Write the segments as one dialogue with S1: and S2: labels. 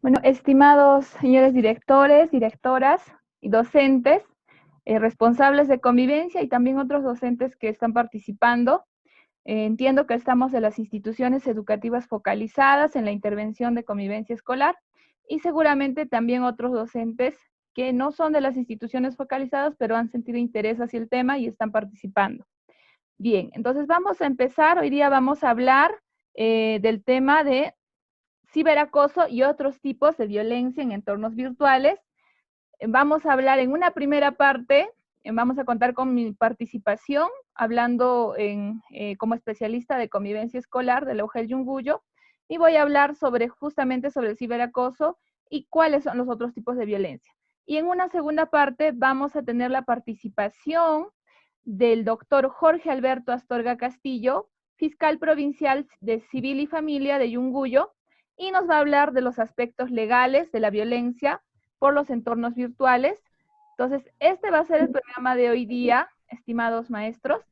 S1: Bueno, estimados señores directores, directoras y docentes, responsables de convivencia y también otros docentes que están participando, entiendo que estamos de las instituciones educativas focalizadas en la intervención de convivencia escolar y seguramente también otros docentes que no son de las instituciones focalizadas, pero han sentido interés hacia el tema y están participando. Bien, entonces vamos a empezar. Hoy día vamos a hablar del tema de ciberacoso y otros tipos de violencia en entornos virtuales. Vamos a hablar en una primera parte, vamos a contar con mi participación, hablando como especialista de convivencia escolar de la UGEL Yunguyo, y voy a hablar justamente sobre el ciberacoso y cuáles son los otros tipos de violencia. Y en una segunda parte vamos a tener la participación del doctor Jorge Alberto Astorga Castillo, fiscal provincial de Civil y Familia de Yunguyo, y nos va a hablar de los aspectos legales de la violencia por los entornos virtuales. Entonces, este va a ser el programa de hoy día, estimados maestros.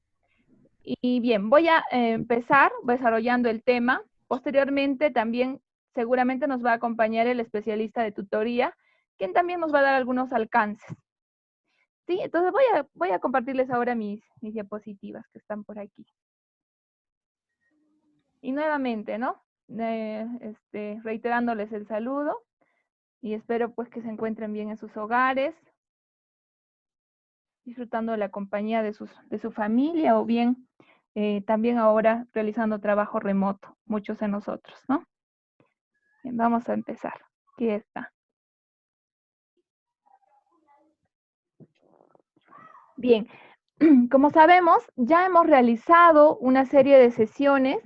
S1: Y bien, voy a empezar desarrollando el tema. Posteriormente, también seguramente nos va a acompañar el especialista de tutoría, quien también nos va a dar algunos alcances. Sí, entonces voy a compartirles ahora mis diapositivas que están por aquí. Y nuevamente, ¿no? Reiterándoles el saludo y espero pues que se encuentren bien en sus hogares, disfrutando de la compañía de su familia o bien también ahora realizando trabajo remoto, muchos de nosotros, ¿no? Bien, vamos a empezar. Aquí está. Bien, como sabemos, ya hemos realizado una serie de sesiones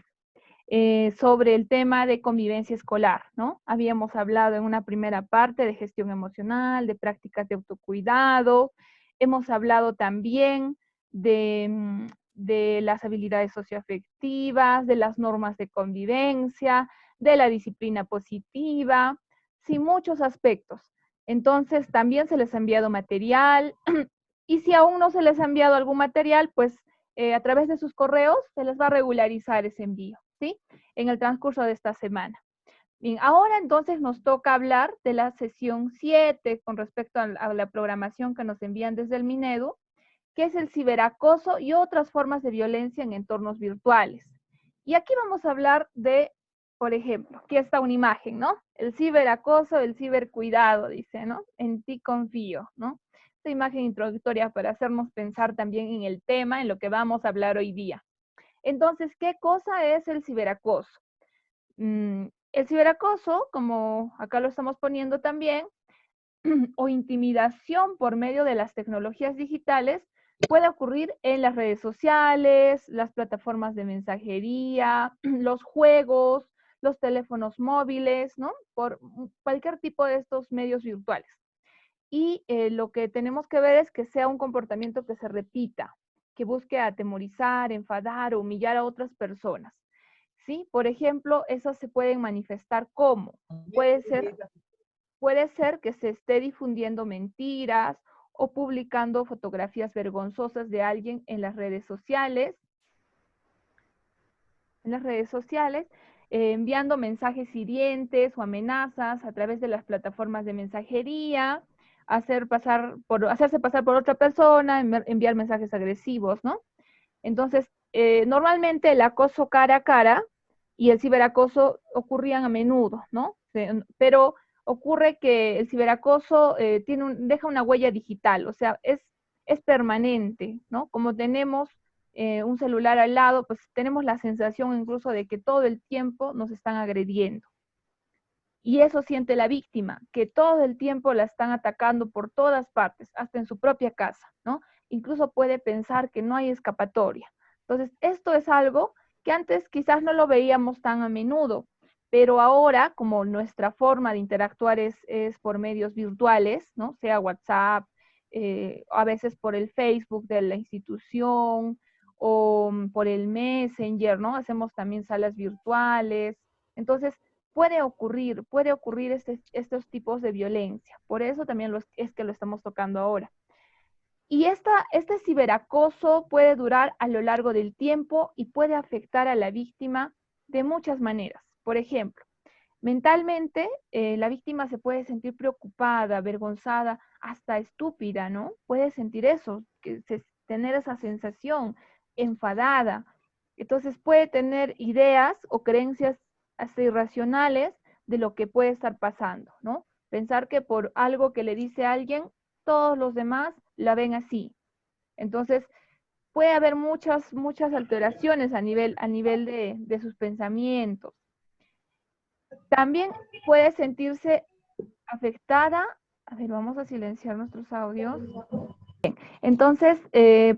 S1: sobre el tema de convivencia escolar, ¿no? Habíamos hablado en una primera parte de gestión emocional, de prácticas de autocuidado, hemos hablado también de las habilidades socioafectivas, de las normas de convivencia, de la disciplina positiva, sí, muchos aspectos. Entonces, también se les ha enviado material y si aún no se les ha enviado algún material, pues a través de sus correos se les va a regularizar ese envío, ¿sí? En el transcurso de esta semana. Bien, ahora entonces nos toca hablar de la sesión 7 con respecto a la programación que nos envían desde el Minedu, que es el ciberacoso y otras formas de violencia en entornos virtuales. Y aquí vamos a hablar de, por ejemplo, aquí está una imagen, ¿no? El ciberacoso, el cibercuidado, dice, ¿no? En ti confío, ¿no? Esta imagen introductoria para hacernos pensar también en el tema, en lo que vamos a hablar hoy día. Entonces, ¿qué cosa es el ciberacoso? El ciberacoso, como acá lo estamos poniendo también, o intimidación por medio de las tecnologías digitales, puede ocurrir en las redes sociales, las plataformas de mensajería, los juegos, los teléfonos móviles, ¿no? Por cualquier tipo de estos medios virtuales. Y lo que tenemos que ver es que sea un comportamiento que se repita, que busque atemorizar, enfadar o humillar a otras personas. ¿Sí? Por ejemplo, esas se pueden manifestar como, puede ser que se esté difundiendo mentiras o publicando fotografías vergonzosas de alguien en las redes sociales, enviando mensajes hirientes o amenazas a través de las plataformas de mensajería, hacerse pasar por otra persona, enviar mensajes agresivos, ¿no? Entonces, normalmente el acoso cara a cara y el ciberacoso ocurrían a menudo, ¿no? Pero ocurre que el ciberacoso deja una huella digital, o sea, es permanente, ¿no? Como tenemos un celular al lado, pues tenemos la sensación incluso de que todo el tiempo nos están agrediendo. Y eso siente la víctima, que todo el tiempo la están atacando por todas partes, hasta en su propia casa, ¿no? Incluso puede pensar que no hay escapatoria. Entonces, esto es algo que antes quizás no lo veíamos tan a menudo, pero ahora, como nuestra forma de interactuar es por medios virtuales, ¿no? Sea WhatsApp, a veces por el Facebook de la institución o por el Messenger, ¿no? Hacemos también salas virtuales. Entonces, puede ocurrir estos tipos de violencia. Por eso también es que lo estamos tocando ahora. Y este ciberacoso puede durar a lo largo del tiempo y puede afectar a la víctima de muchas maneras. Por ejemplo, Mentalmente, la víctima se puede sentir preocupada, avergonzada, hasta estúpida, ¿no? Puede sentir eso, tener esa sensación, enfadada. Entonces puede tener ideas o creencias hasta irracionales de lo que puede estar pasando, ¿no? Pensar que por algo que le dice a alguien, todos los demás la ven así. Entonces, puede haber muchas alteraciones a nivel de sus pensamientos. También puede sentirse afectada. A ver, vamos a silenciar nuestros audios. Entonces,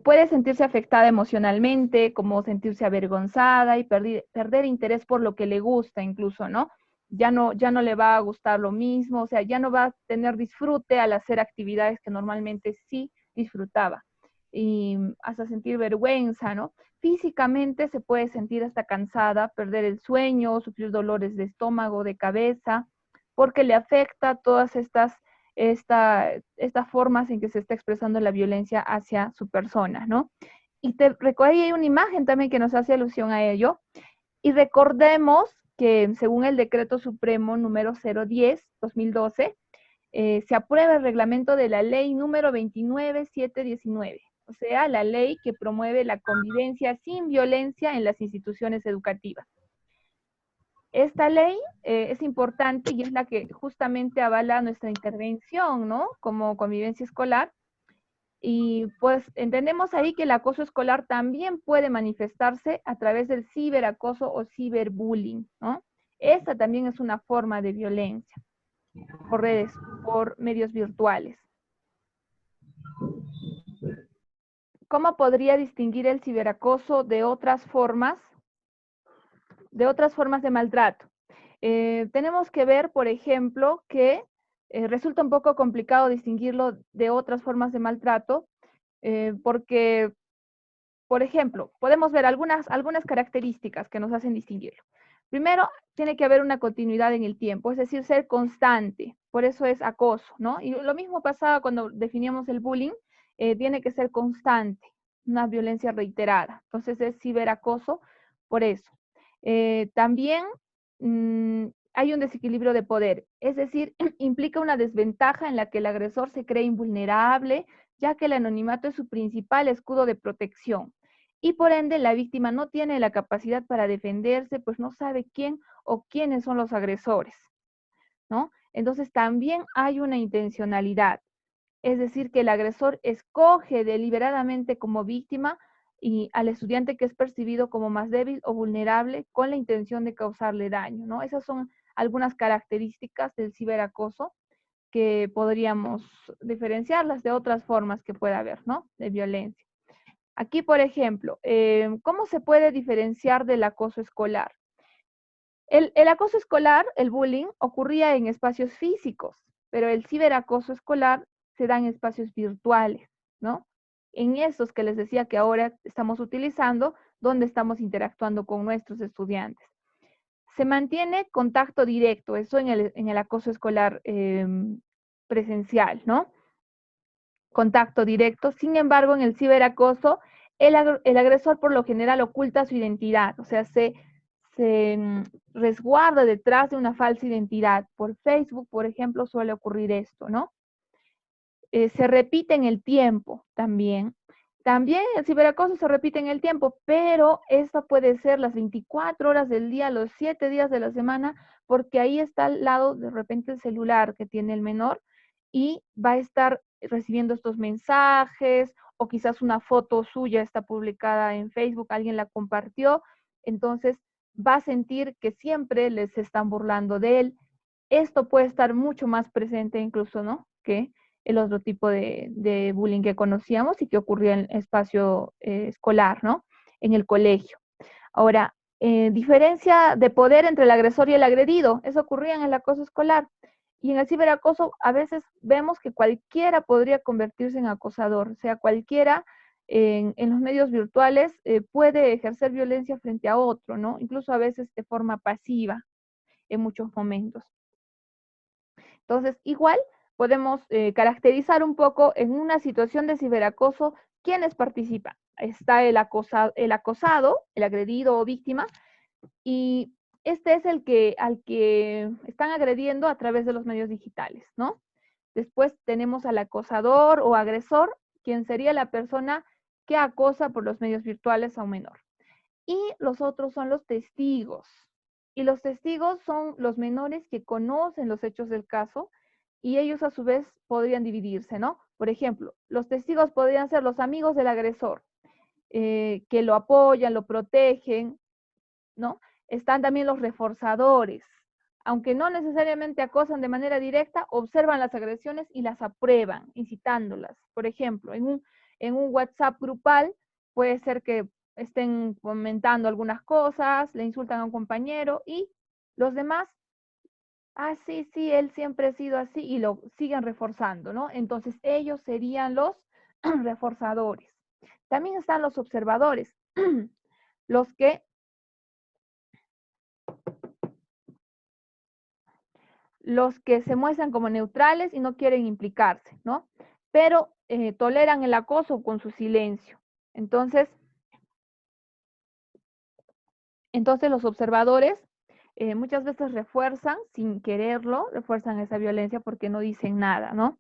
S1: puede sentirse afectada emocionalmente, como sentirse avergonzada y perder interés por lo que le gusta incluso, ¿no? Ya no le va a gustar lo mismo, o sea, ya no va a tener disfrute al hacer actividades que normalmente sí disfrutaba. Y hasta sentir vergüenza, ¿no? Físicamente se puede sentir hasta cansada, perder el sueño, sufrir dolores de estómago, de cabeza, porque le afecta todas estas formas en que se está expresando la violencia hacia su persona, ¿no? Y ahí hay una imagen también que nos hace alusión a ello. Y recordemos que según el Decreto Supremo número 010-2012, se aprueba el reglamento de la ley número 29719, o sea, la ley que promueve la convivencia sin violencia en las instituciones educativas. Esta ley es importante y es la que justamente avala nuestra intervención, ¿no? Como convivencia escolar. Y pues entendemos ahí que el acoso escolar también puede manifestarse a través del ciberacoso o ciberbullying, ¿no? Esta también es una forma de violencia por redes, por medios virtuales. ¿Cómo podría distinguir el ciberacoso de otras formas de maltrato? Tenemos que ver, por ejemplo, que resulta un poco complicado distinguirlo de otras formas de maltrato, porque, por ejemplo, podemos ver algunas características que nos hacen distinguirlo. Primero, tiene que haber una continuidad en el tiempo, es decir, ser constante, por eso es acoso, ¿no? Y lo mismo pasaba cuando definíamos el bullying, tiene que ser constante, una violencia reiterada, entonces es ciberacoso por eso. También hay un desequilibrio de poder, es decir, implica una desventaja en la que el agresor se cree invulnerable, ya que el anonimato es su principal escudo de protección. Y por ende, la víctima no tiene la capacidad para defenderse, pues no sabe quién o quiénes son los agresores, ¿no? Entonces también hay una intencionalidad, es decir, que el agresor escoge deliberadamente como víctima y al estudiante que es percibido como más débil o vulnerable con la intención de causarle daño, ¿no? Esas son algunas características del ciberacoso que podríamos diferenciarlas de otras formas que pueda haber, ¿no? De violencia. Aquí, por ejemplo, ¿cómo se puede diferenciar del acoso escolar? El acoso escolar, el bullying, ocurría en espacios físicos, pero el ciberacoso escolar se da en espacios virtuales, ¿no? En esos que les decía que ahora estamos utilizando, donde estamos interactuando con nuestros estudiantes. Se mantiene contacto directo, eso en el acoso escolar presencial, ¿no? Contacto directo. Sin embargo, en el ciberacoso, el agresor por lo general oculta su identidad, o sea, se resguarda detrás de una falsa identidad. Por Facebook, por ejemplo, suele ocurrir esto, ¿no? Se repite en el tiempo también. También el ciberacoso se repite en el tiempo, pero esto puede ser las 24 horas del día, los 7 días de la semana, porque ahí está al lado de repente el celular que tiene el menor y va a estar recibiendo estos mensajes o quizás una foto suya está publicada en Facebook, alguien la compartió, entonces va a sentir que siempre les están burlando de él. Esto puede estar mucho más presente incluso, ¿no? Que el otro tipo de bullying que conocíamos y que ocurría en el espacio escolar, ¿no? En el colegio. Ahora, diferencia de poder entre el agresor y el agredido, eso ocurría en el acoso escolar. Y en el ciberacoso a veces vemos que cualquiera podría convertirse en acosador, o sea, cualquiera en los medios virtuales puede ejercer violencia frente a otro, ¿no? Incluso a veces de forma pasiva en muchos momentos. Entonces, igual podemos caracterizar un poco en una situación de ciberacoso quiénes participan. Está el acosado, el agredido o víctima, y este es al que están agrediendo a través de los medios digitales, ¿no? Después tenemos al acosador o agresor, quien sería la persona que acosa por los medios virtuales a un menor. Y los otros son los testigos. Y los testigos son los menores que conocen los hechos del caso y ellos a su vez podrían dividirse, ¿no? Por ejemplo, los testigos podrían ser los amigos del agresor, que lo apoyan, lo protegen, ¿no? Están también los reforzadores. Aunque no necesariamente acosan de manera directa, observan las agresiones y las aprueban, incitándolas. Por ejemplo, en un WhatsApp grupal puede ser que estén comentando algunas cosas, le insultan a un compañero y los demás, ah, sí, sí, él siempre ha sido así y lo siguen reforzando, ¿no? Entonces ellos serían los reforzadores. También están los observadores, los que se muestran como neutrales y no quieren implicarse, ¿no? Pero toleran el acoso con su silencio. Entonces los observadores muchas veces refuerzan, sin quererlo, refuerzan esa violencia porque no dicen nada, ¿no?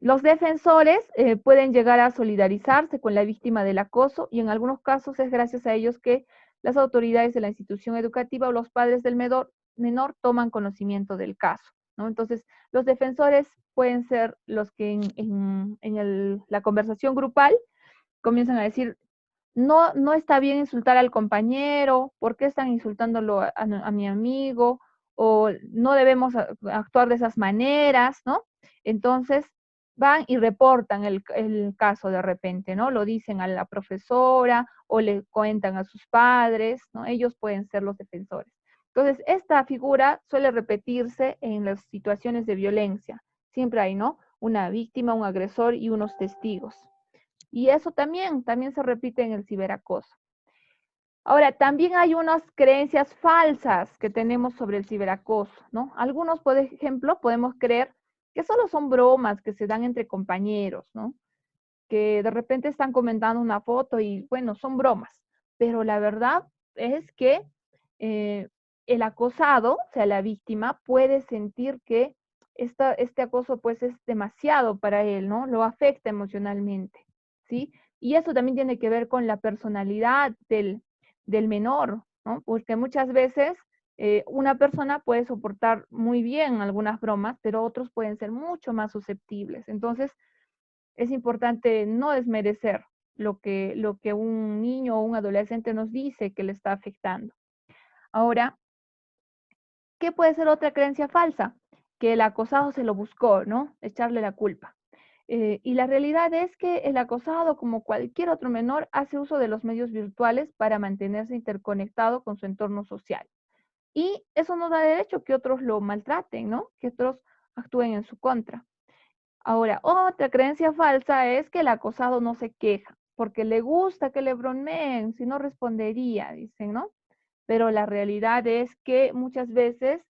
S1: Los defensores pueden llegar a solidarizarse con la víctima del acoso y en algunos casos es gracias a ellos que las autoridades de la institución educativa o los padres del menor toman conocimiento del caso, ¿no? Entonces, los defensores pueden ser los que en la conversación grupal comienzan a decir, no, no está bien insultar al compañero, ¿por qué están insultándolo a mi amigo? O no debemos actuar de esas maneras, ¿no? Entonces van y reportan el caso de repente, ¿no? Lo dicen a la profesora o le cuentan a sus padres, ¿no? Ellos pueden ser los defensores. Entonces, esta figura suele repetirse en las situaciones de violencia. Siempre hay, ¿no? Una víctima, un agresor y unos testigos. Y eso también se repite en el ciberacoso. Ahora, también hay unas creencias falsas que tenemos sobre el ciberacoso, ¿no? Algunos, por ejemplo, podemos creer que solo son bromas que se dan entre compañeros, ¿no? Que de repente están comentando una foto y, bueno, son bromas. Pero la verdad es que eh, el acosado, o sea, la víctima, puede sentir que este acoso pues es demasiado para él, ¿no? Lo afecta emocionalmente, ¿sí? Y eso también tiene que ver con la personalidad del menor, ¿no? Porque muchas veces una persona puede soportar muy bien algunas bromas, pero otros pueden ser mucho más susceptibles. Entonces, es importante no desmerecer lo que un niño o un adolescente nos dice que le está afectando. Ahora, ¿qué puede ser otra creencia falsa? Que el acosado se lo buscó, ¿no? Echarle la culpa. Y la realidad es que el acosado, como cualquier otro menor, hace uso de los medios virtuales para mantenerse interconectado con su entorno social. Y eso no da derecho que otros lo maltraten, ¿no? Que otros actúen en su contra. Ahora, otra creencia falsa es que el acosado no se queja, porque le gusta que le bromeen, si no respondería, dicen, ¿no? Pero la realidad es que muchas veces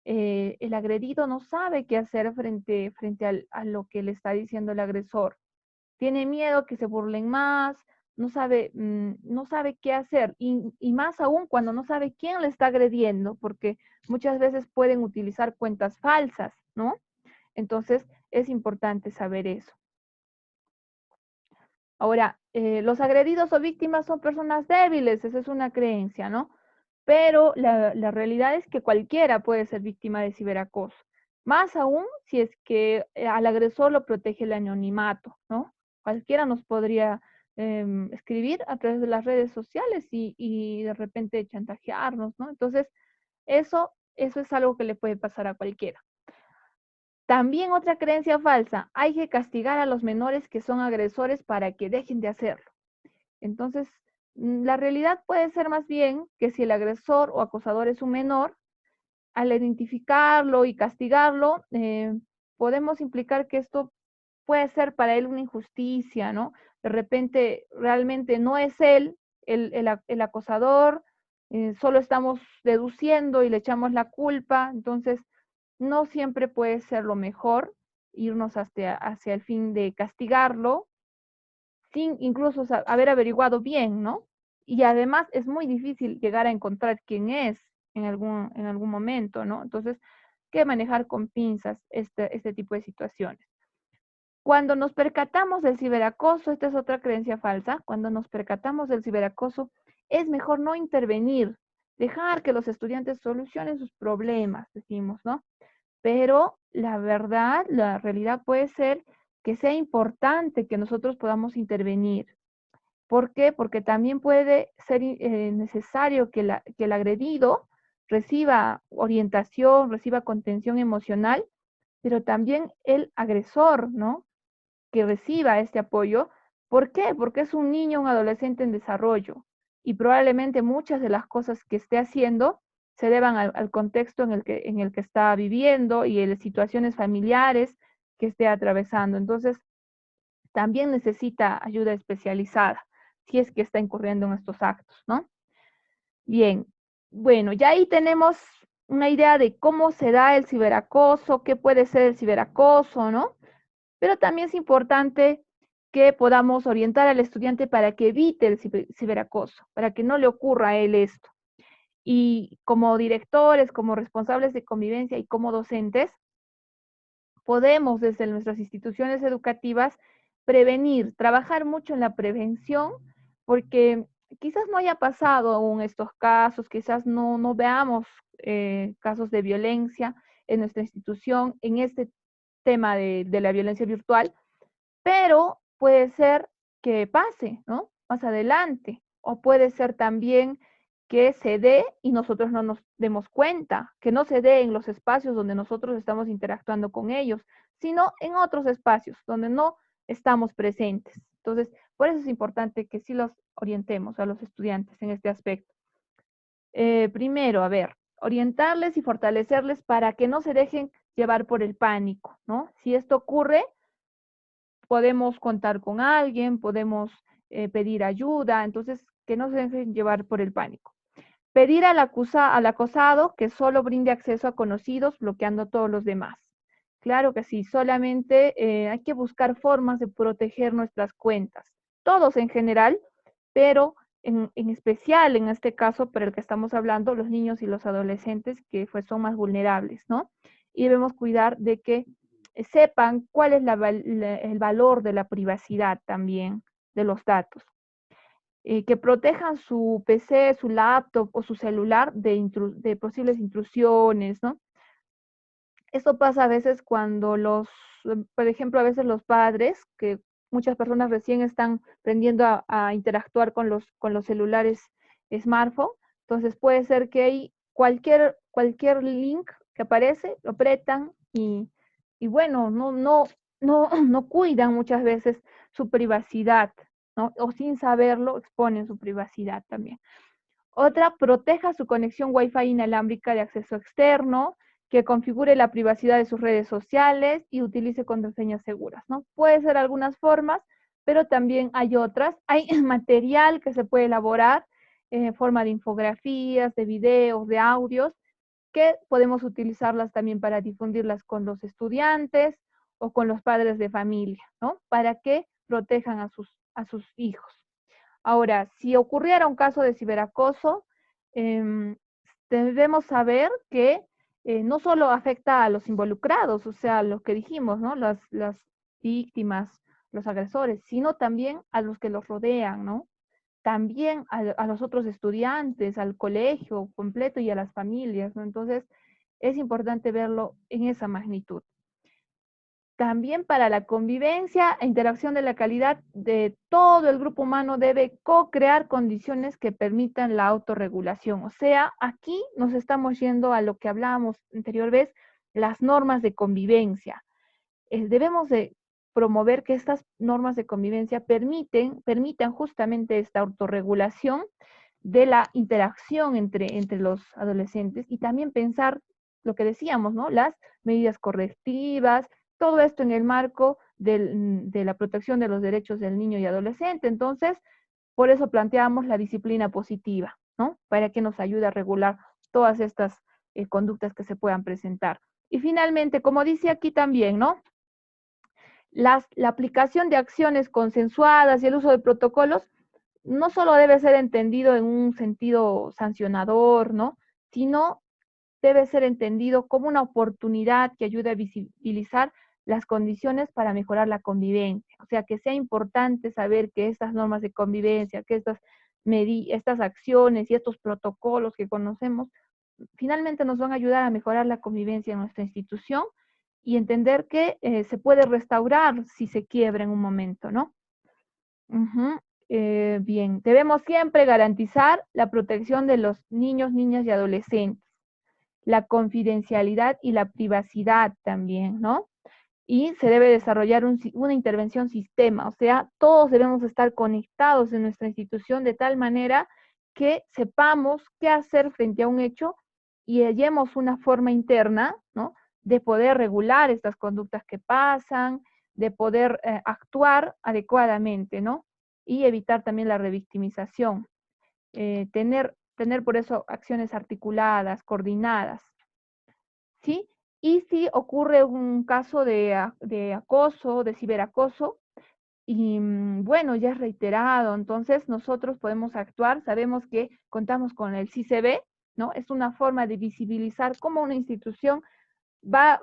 S1: el agredido no sabe qué hacer frente a lo que le está diciendo el agresor. Tiene miedo que se burlen más, no sabe qué hacer, y más aún cuando no sabe quién le está agrediendo, porque muchas veces pueden utilizar cuentas falsas, ¿no? Entonces, es importante saber eso. Ahora, los agredidos o víctimas son personas débiles, esa es una creencia, ¿no? Pero la realidad es que cualquiera puede ser víctima de ciberacoso. Más aún si es que al agresor lo protege el anonimato, ¿no? Cualquiera nos podría escribir a través de las redes sociales y de repente chantajearnos, ¿no? Entonces, eso es algo que le puede pasar a cualquiera. También otra creencia falsa, hay que castigar a los menores que son agresores para que dejen de hacerlo. Entonces, la realidad puede ser más bien que si el agresor o acosador es un menor, al identificarlo y castigarlo, podemos implicar que esto puede ser para él una injusticia, ¿no? De repente realmente no es él el acosador, solo estamos deduciendo y le echamos la culpa, entonces no siempre puede ser lo mejor irnos hacia el fin de castigarlo sin incluso haber averiguado bien, ¿no? Y además es muy difícil llegar a encontrar quién es en algún momento, ¿no? Entonces, que manejar con pinzas este tipo de situaciones. Cuando nos percatamos del ciberacoso, esta es otra creencia falsa, cuando nos percatamos del ciberacoso, es mejor no intervenir, dejar que los estudiantes solucionen sus problemas, decimos, ¿no? Pero la verdad, la realidad puede ser que sea importante que nosotros podamos intervenir. ¿Por qué? Porque también puede ser necesario que el agredido reciba orientación, reciba contención emocional, pero también el agresor, ¿no? Que reciba este apoyo. ¿Por qué? Porque es un niño, un adolescente en desarrollo y probablemente muchas de las cosas que esté haciendo se deban al contexto en el que está viviendo y en las situaciones familiares que esté atravesando. Entonces, también necesita ayuda especializada si es que está incurriendo en estos actos, ¿no? Bien, bueno, ya ahí tenemos una idea de cómo se da el ciberacoso, qué puede ser el ciberacoso, ¿no? Pero también es importante que podamos orientar al estudiante para que evite el ciberacoso, para que no le ocurra a él esto. Y como directores, como responsables de convivencia y como docentes, podemos desde nuestras instituciones educativas prevenir, trabajar mucho en la prevención, porque quizás no haya pasado aún estos casos, quizás no veamos casos de violencia en nuestra institución, en este tema de la violencia virtual, pero puede ser que pase, ¿no? Más adelante. O puede ser también que se dé y nosotros no nos demos cuenta, que no se dé en los espacios donde nosotros estamos interactuando con ellos, sino en otros espacios donde no estamos presentes. Entonces, por eso es importante que sí los orientemos a los estudiantes en este aspecto. Primero, a ver, orientarles y fortalecerles para que no se dejen llevar por el pánico, ¿no? Si esto ocurre, podemos contar con alguien, podemos pedir ayuda, entonces que no se dejen llevar por el pánico. Pedir al acosado que solo brinde acceso a conocidos, bloqueando a todos los demás. Claro que sí, solamente hay que buscar formas de proteger nuestras cuentas, todos en general, pero en especial en este caso, para el que estamos hablando, los niños y los adolescentes que pues, son más vulnerables, ¿no? Y debemos cuidar de que sepan cuál es el valor de la privacidad también de los datos. Que protejan su PC, su laptop o su celular de posibles intrusiones, ¿no? Esto pasa a veces cuando por ejemplo, a veces los padres, que muchas personas recién están aprendiendo a interactuar con los celulares smartphone, entonces puede ser que hay cualquier link que aparece, lo apretan y bueno, no cuidan muchas veces su privacidad, ¿no? O sin saberlo exponen su privacidad también. Otra, proteja su conexión Wi-Fi inalámbrica de acceso externo, que configure la privacidad de sus redes sociales y utilice contraseñas seguras, ¿no? Puede ser algunas formas, pero también hay otras. Hay material que se puede elaborar en forma de infografías, de videos, de audios, que podemos utilizarlas también para difundirlas con los estudiantes o con los padres de familia, ¿no? Para que protejan a sus hijos. Ahora, si ocurriera un caso de ciberacoso, debemos saber que no solo afecta a los involucrados, o sea, lo que dijimos, ¿no? Las víctimas, los agresores, sino también a los que los rodean, ¿no? También a los otros estudiantes, al colegio completo y a las familias, ¿no? Entonces, es importante verlo en esa magnitud. También para la convivencia e interacción de la calidad de todo el grupo humano debe co-crear condiciones que permitan la autorregulación. O sea, aquí nos estamos yendo a lo que hablábamos anterior vez, las normas de convivencia. Debemos de promover que estas normas de convivencia permitan justamente esta autorregulación de la interacción entre los adolescentes y también pensar lo que decíamos, ¿no? Las medidas correctivas, todo esto en el marco de la protección de los derechos del niño y adolescente. Entonces, por eso planteamos la disciplina positiva, ¿no? Para que nos ayude a regular todas estas conductas que se puedan presentar. Y finalmente, como dice aquí también, ¿no? La aplicación de acciones consensuadas y el uso de protocolos no solo debe ser entendido en un sentido sancionador, ¿no? sino debe ser entendido como una oportunidad que ayude a visibilizar las condiciones para mejorar la convivencia. O sea, que sea importante saber que estas normas de convivencia, que estas acciones y estos protocolos que conocemos, finalmente nos van a ayudar a mejorar la convivencia en nuestra institución y entender que se puede restaurar si se quiebra en un momento, ¿no? Ujú. Bien, debemos siempre garantizar la protección de los niños, niñas y adolescentes, la confidencialidad y la privacidad también, ¿no? Y se debe desarrollar una intervención sistema, o sea, todos debemos estar conectados en nuestra institución de tal manera que sepamos qué hacer frente a un hecho y hallemos una forma interna, ¿no? De poder regular estas conductas que pasan, de poder actuar adecuadamente, ¿no? Y evitar también la revictimización. Tener por eso acciones articuladas, coordinadas, ¿sí? Y si ocurre un caso de acoso, de ciberacoso, y bueno, ya es reiterado, entonces nosotros podemos actuar, sabemos que contamos con el CICB, ¿no? Es una forma de visibilizar cómo una institución va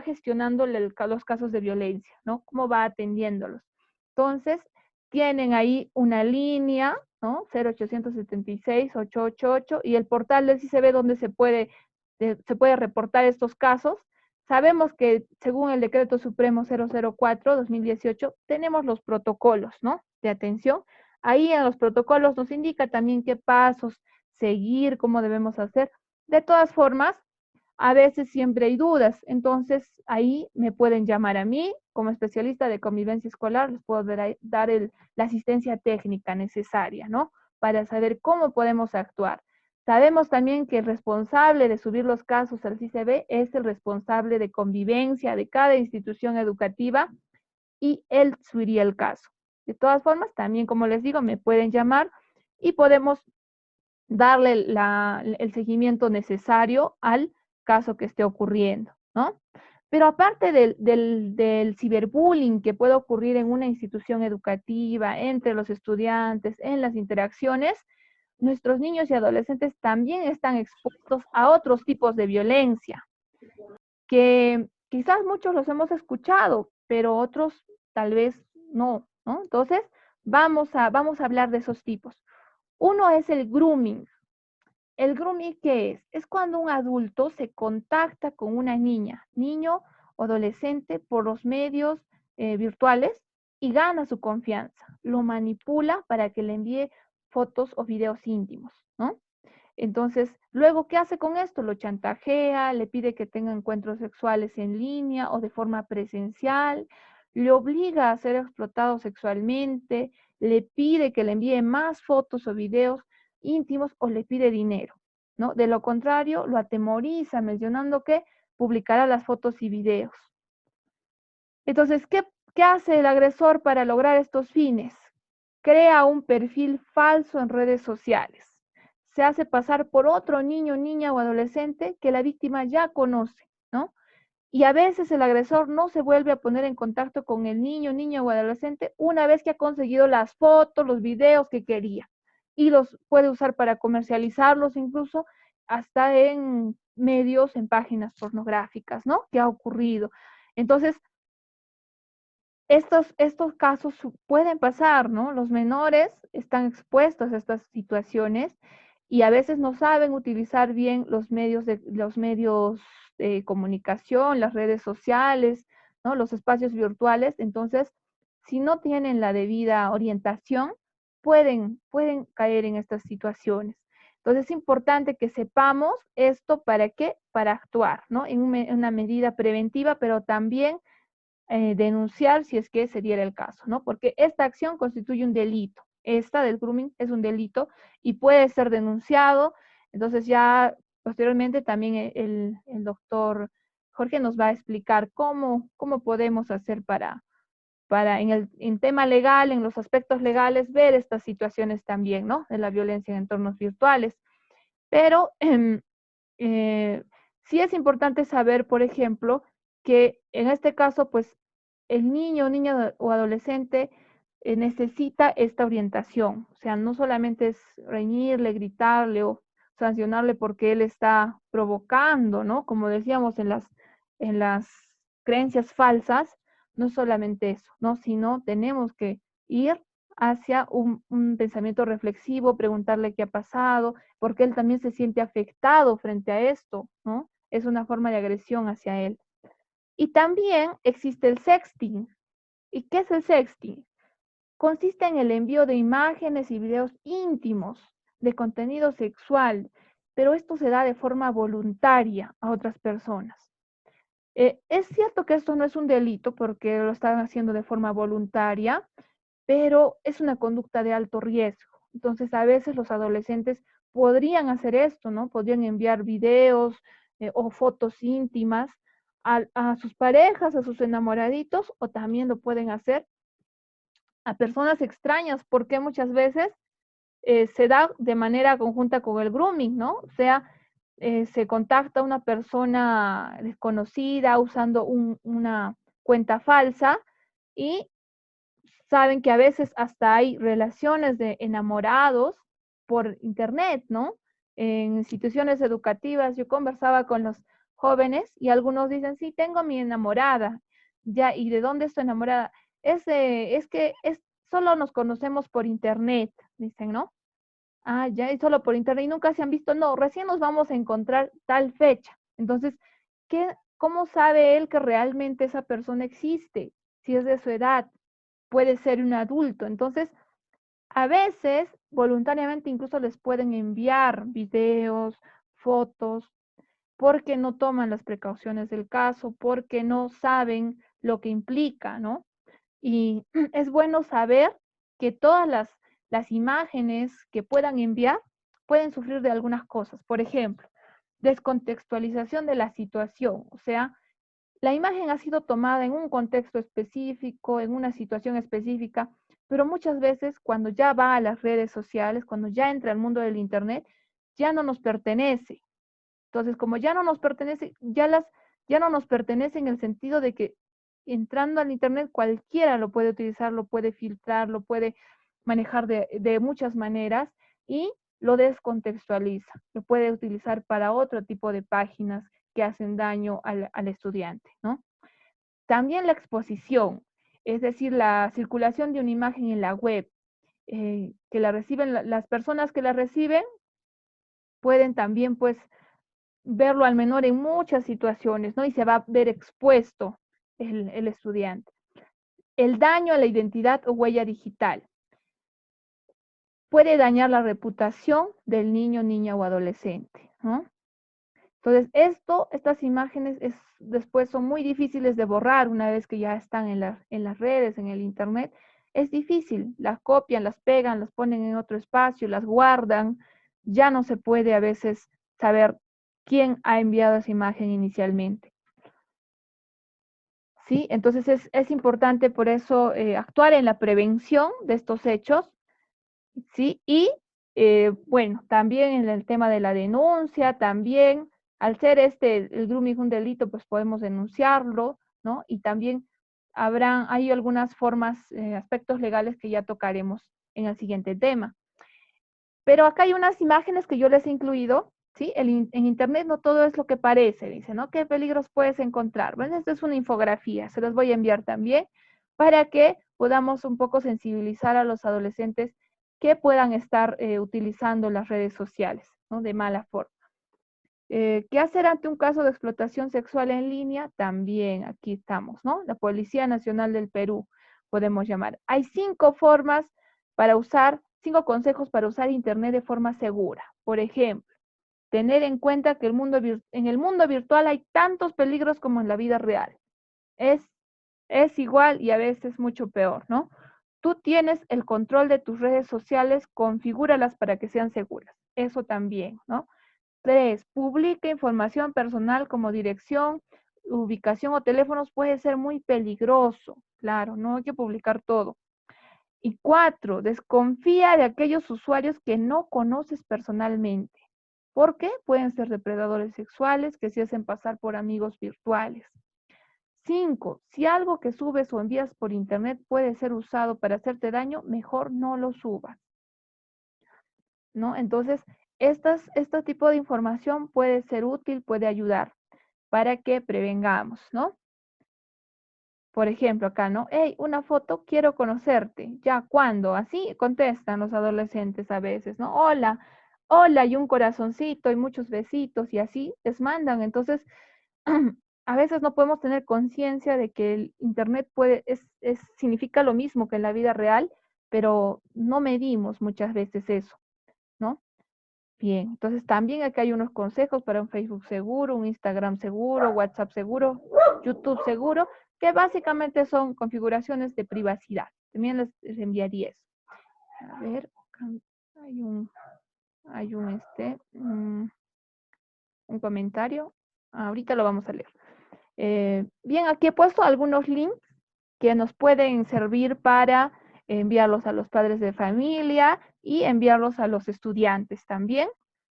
S1: gestionando los casos de violencia, ¿no? Cómo va atendiéndolos. Entonces, tienen ahí una línea, ¿no? 0876-888 y el portal del CICB donde se puede reportar estos casos. Sabemos que según el Decreto Supremo 004-2018 tenemos los protocolos, ¿no? De atención. Ahí en los protocolos nos indica también qué pasos seguir, cómo debemos hacer. De todas formas, a veces siempre hay dudas, entonces ahí me pueden llamar a mí como especialista de convivencia escolar, les puedo dar la asistencia técnica necesaria, ¿no? Para saber cómo podemos actuar. Sabemos también que el responsable de subir los casos al CICB es el responsable de convivencia de cada institución educativa y él subiría el caso. De todas formas, también como les digo, me pueden llamar y podemos darle el seguimiento necesario al caso que esté ocurriendo, ¿no? Pero aparte del ciberbullying que puede ocurrir en una institución educativa, entre los estudiantes, en las interacciones, nuestros niños y adolescentes también están expuestos a otros tipos de violencia, que quizás muchos los hemos escuchado, pero otros tal vez no, ¿no? Entonces, vamos a hablar de esos tipos. Uno es el grooming. ¿El grooming qué es? Es cuando un adulto se contacta con una niña, niño o adolescente por los medios virtuales y gana su confianza. Lo manipula para que le envíe fotos o videos íntimos, ¿no? Entonces, luego, ¿qué hace con esto? Lo chantajea, le pide que tenga encuentros sexuales en línea o de forma presencial, le obliga a ser explotado sexualmente, le pide que le envíe más fotos o videos íntimos o le pide dinero, ¿no? De lo contrario, lo atemoriza mencionando que publicará las fotos y videos. Entonces, ¿qué hace el agresor para lograr estos fines? Crea un perfil falso en redes sociales. Se hace pasar por otro niño, niña o adolescente que la víctima ya conoce, ¿no? Y a veces el agresor no se vuelve a poner en contacto con el niño, niña o adolescente una vez que ha conseguido las fotos, los videos que quería. Y los puede usar para comercializarlos incluso hasta en medios, en páginas pornográficas, ¿no? ¿Qué ha ocurrido? Entonces, estos casos pueden pasar, ¿no? Los menores están expuestos a estas situaciones y a veces no saben utilizar bien los medios de comunicación, las redes sociales, ¿no? Los espacios virtuales. Entonces, si no tienen la debida orientación, pueden caer en estas situaciones. Entonces, es importante que sepamos esto para qué, para actuar, ¿no? En una medida preventiva, pero también denunciar si es que se diera el caso, ¿no? Porque esta acción constituye un delito. Esta del grooming es un delito y puede ser denunciado. Entonces ya posteriormente también el doctor Jorge nos va a explicar cómo podemos hacer para en tema legal, en los aspectos legales, ver estas situaciones también, ¿no? De la violencia en entornos virtuales. Pero sí es importante saber, por ejemplo, que en este caso, pues el niño, niña o adolescente necesita esta orientación. O sea, no solamente es reñirle, gritarle, o sancionarle porque él está provocando, ¿no? Como decíamos en las creencias falsas, no solamente eso, ¿no? Sino tenemos que ir hacia un pensamiento reflexivo, preguntarle qué ha pasado, porque él también se siente afectado frente a esto, ¿no? Es una forma de agresión hacia él. Y también existe el sexting. ¿Y qué es el sexting? Consiste en el envío de imágenes y videos íntimos de contenido sexual, pero esto se da de forma voluntaria a otras personas. Es cierto que esto no es un delito porque lo están haciendo de forma voluntaria, pero es una conducta de alto riesgo. Entonces, a veces los adolescentes podrían hacer esto, ¿no? Podrían enviar videos o fotos íntimas a sus parejas, a sus enamoraditos, o también lo pueden hacer a personas extrañas, porque muchas veces se da de manera conjunta con el grooming, ¿no? O sea, se contacta a una persona desconocida usando una cuenta falsa y saben que a veces hasta hay relaciones de enamorados por internet, ¿no? En instituciones educativas yo conversaba con los jóvenes y algunos dicen, sí, tengo mi enamorada, ya, ¿y de dónde es tu enamorada? Es que solo nos conocemos por internet, dicen, ¿no? Ah, ya, y solo por internet y nunca se han visto, no, recién nos vamos a encontrar tal fecha. Entonces, ¿cómo sabe él que realmente esa persona existe? Si es de su edad, puede ser un adulto. Entonces, a veces, voluntariamente incluso les pueden enviar videos, fotos, porque no toman las precauciones del caso, porque no saben lo que implica, ¿no? Y es bueno saber que todas las imágenes que puedan enviar pueden sufrir de algunas cosas. Por ejemplo, descontextualización de la situación, o sea, la imagen ha sido tomada en un contexto específico, en una situación específica, pero muchas veces cuando ya va a las redes sociales, cuando ya entra al mundo del Internet, ya no nos pertenece. Entonces, como ya no nos pertenece, ya no nos pertenece en el sentido de que entrando al Internet cualquiera lo puede utilizar, lo puede filtrar, lo puede manejar de muchas maneras y lo descontextualiza. Lo puede utilizar para otro tipo de páginas que hacen daño al estudiante, ¿no? También la exposición, es decir, la circulación de una imagen en la web, que la reciben, las personas que la reciben pueden también, pues, verlo al menor en muchas situaciones, ¿no? Y se va a ver expuesto el estudiante. El daño a la identidad o huella digital puede dañar la reputación del niño, niña o adolescente, ¿no? Entonces, estas imágenes después son muy difíciles de borrar una vez que ya están en las redes, en el Internet. Es difícil, las copian, las pegan, las ponen en otro espacio, las guardan. Ya no se puede a veces saber quién ha enviado esa imagen inicialmente. ¿Sí? Entonces es importante por eso actuar en la prevención de estos hechos, ¿sí? Y bueno, también en el tema de la denuncia, también al ser el grooming un delito, pues podemos denunciarlo, ¿no? Y también hay algunas formas, aspectos legales que ya tocaremos en el siguiente tema. Pero acá hay unas imágenes que yo les he incluido, ¿sí? En Internet no todo es lo que parece, dice, ¿no? ¿Qué peligros puedes encontrar? Bueno, esta es una infografía, se las voy a enviar también para que podamos un poco sensibilizar a los adolescentes que puedan estar utilizando las redes sociales, ¿no? De mala forma. ¿Qué hacer ante un caso de explotación sexual en línea? También aquí estamos, ¿no? La Policía Nacional del Perú, podemos llamar. Hay 5 consejos para usar Internet de forma segura. Por ejemplo, tener en cuenta que en el mundo virtual hay tantos peligros como en la vida real. Es, es igual y a veces mucho peor, ¿no? Tú tienes el control de tus redes sociales, configúralas para que sean seguras. Eso también, ¿no? 3, publica información personal como dirección, ubicación o teléfonos puede ser muy peligroso. Claro, no hay que publicar todo. Y 4, desconfía de aquellos usuarios que no conoces personalmente. ¿Por qué? Pueden ser depredadores sexuales que se hacen pasar por amigos virtuales. 5, si algo que subes o envías por internet puede ser usado para hacerte daño, mejor no lo subas, ¿no? Entonces, este tipo de información puede ser útil, puede ayudar para que prevengamos, ¿no? Por ejemplo, acá, ¿no? Hey, una foto, quiero conocerte. ¿Ya cuándo? Así contestan los adolescentes a veces, ¿no? Hola, hola, y un corazoncito y muchos besitos y así les mandan. Entonces, a veces no podemos tener conciencia de que el Internet significa lo mismo que en la vida real, pero no medimos muchas veces eso, ¿no? Bien, entonces también acá hay unos consejos para un Facebook seguro, un Instagram seguro, WhatsApp seguro, YouTube seguro, que básicamente son configuraciones de privacidad. También les enviaría eso. A ver, hay un comentario. Ahorita lo vamos a leer. Bien, aquí he puesto algunos links que nos pueden servir para enviarlos a los padres de familia y enviarlos a los estudiantes también,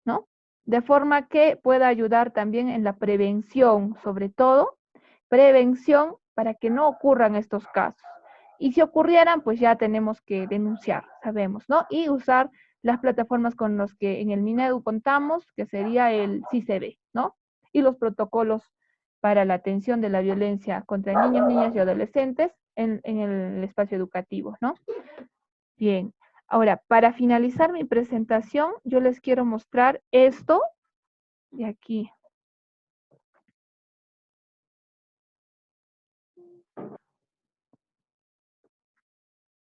S1: ¿no? De forma que pueda ayudar también en la prevención, sobre todo, prevención para que no ocurran estos casos. Y si ocurrieran, pues ya tenemos que denunciar, sabemos, ¿no? Y usar las plataformas con las que en el Minedu contamos, que sería el CICB, ¿no? Y los protocolos para la atención de la violencia contra niños, niñas y adolescentes en el espacio educativo, ¿no? Bien, ahora, para finalizar mi presentación, yo les quiero mostrar esto de aquí.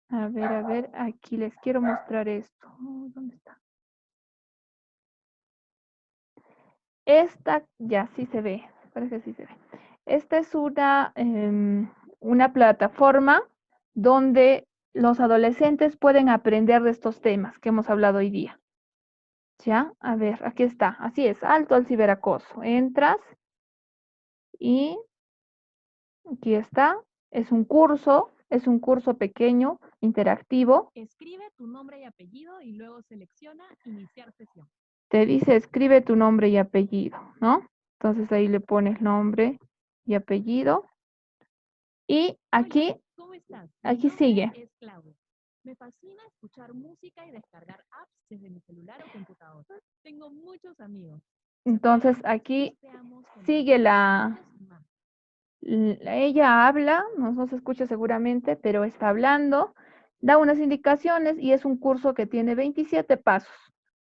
S1: A ver, aquí les quiero mostrar esto. ¿Dónde está? Esta, ya sí se ve, parece que sí se ve. Esta es una plataforma donde los adolescentes pueden aprender de estos temas que hemos hablado hoy día. ¿Ya? A ver, aquí está. Así es, alto al ciberacoso. Entras y aquí está. Es un curso pequeño, interactivo.
S2: Escribe tu nombre y apellido y luego selecciona iniciar sesión.
S1: Te dice escribe tu nombre y apellido, ¿no? Entonces ahí le pones nombre y apellido. Y aquí,
S2: Hola, ¿cómo estás?
S1: aquí sigue.
S2: Es Claudia. Me fascina escuchar música y descargar apps desde mi celular o computador. Tengo muchos amigos.
S1: Entonces aquí sigue ella habla, no se escucha seguramente, pero está hablando, da unas indicaciones y es un curso que tiene 27 pasos,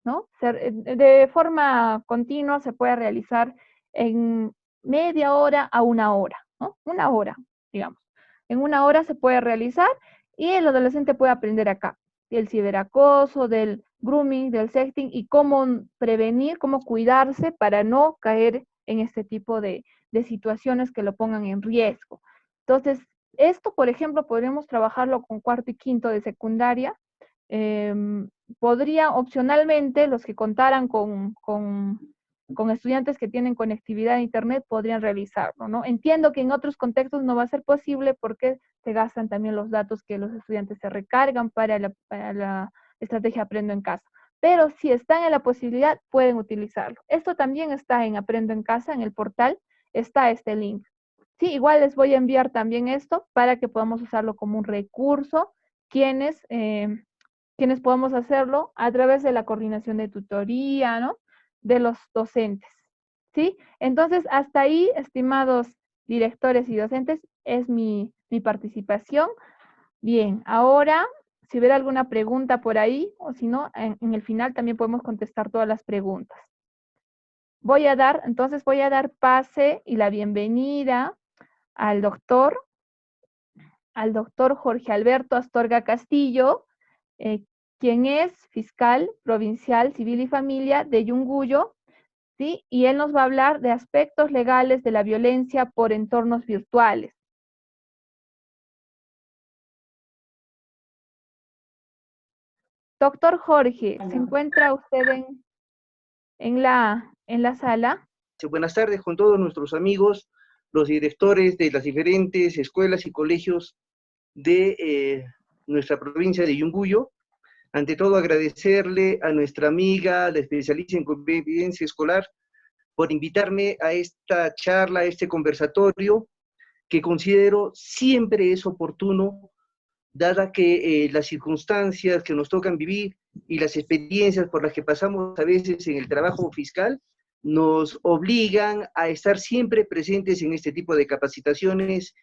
S1: ¿no? De forma continua se puede realizar en media hora a una hora, ¿no? Una hora, digamos. En una hora se puede realizar y el adolescente puede aprender acá del ciberacoso, del grooming, del sexting y cómo prevenir, cómo cuidarse para no caer en este tipo de situaciones que lo pongan en riesgo. Entonces, esto, por ejemplo, podríamos trabajarlo con cuarto y quinto de secundaria. Eh, Podría opcionalmente, los que contaran con estudiantes que tienen conectividad a Internet, podrían realizarlo, ¿no? Entiendo que en otros contextos no va a ser posible porque se gastan también los datos que los estudiantes se recargan para la estrategia Aprendo en Casa. Pero si están en la posibilidad, pueden utilizarlo. Esto también está en Aprendo en Casa, en el portal, está este link. Sí, igual les voy a enviar también esto para que podamos usarlo como un recurso, quienes podamos hacerlo a través de la coordinación de tutoría, ¿no? De los docentes, ¿sí? Entonces, hasta ahí, estimados directores y docentes, es mi participación. Bien, ahora, si hubiera alguna pregunta por ahí, o si no, en el final también podemos contestar todas las preguntas. Entonces voy a dar pase y la bienvenida al doctor Jorge Alberto Astorga Castillo, eh, quien es fiscal provincial civil y familia de Yunguyo, ¿sí? Y él nos va a hablar de aspectos legales de la violencia por entornos virtuales. Doctor Jorge, ¿se encuentra usted en la sala?
S3: Buenas tardes con todos nuestros amigos, los directores de las diferentes escuelas y colegios de nuestra provincia de Yunguyo. Ante todo, agradecerle a nuestra amiga, la especialista en convivencia escolar, por invitarme a esta charla, a este conversatorio, que considero siempre es oportuno dada que las circunstancias que nos tocan vivir y las experiencias por las que pasamos a veces en el trabajo fiscal, nos obligan a estar siempre presentes en este tipo de capacitaciones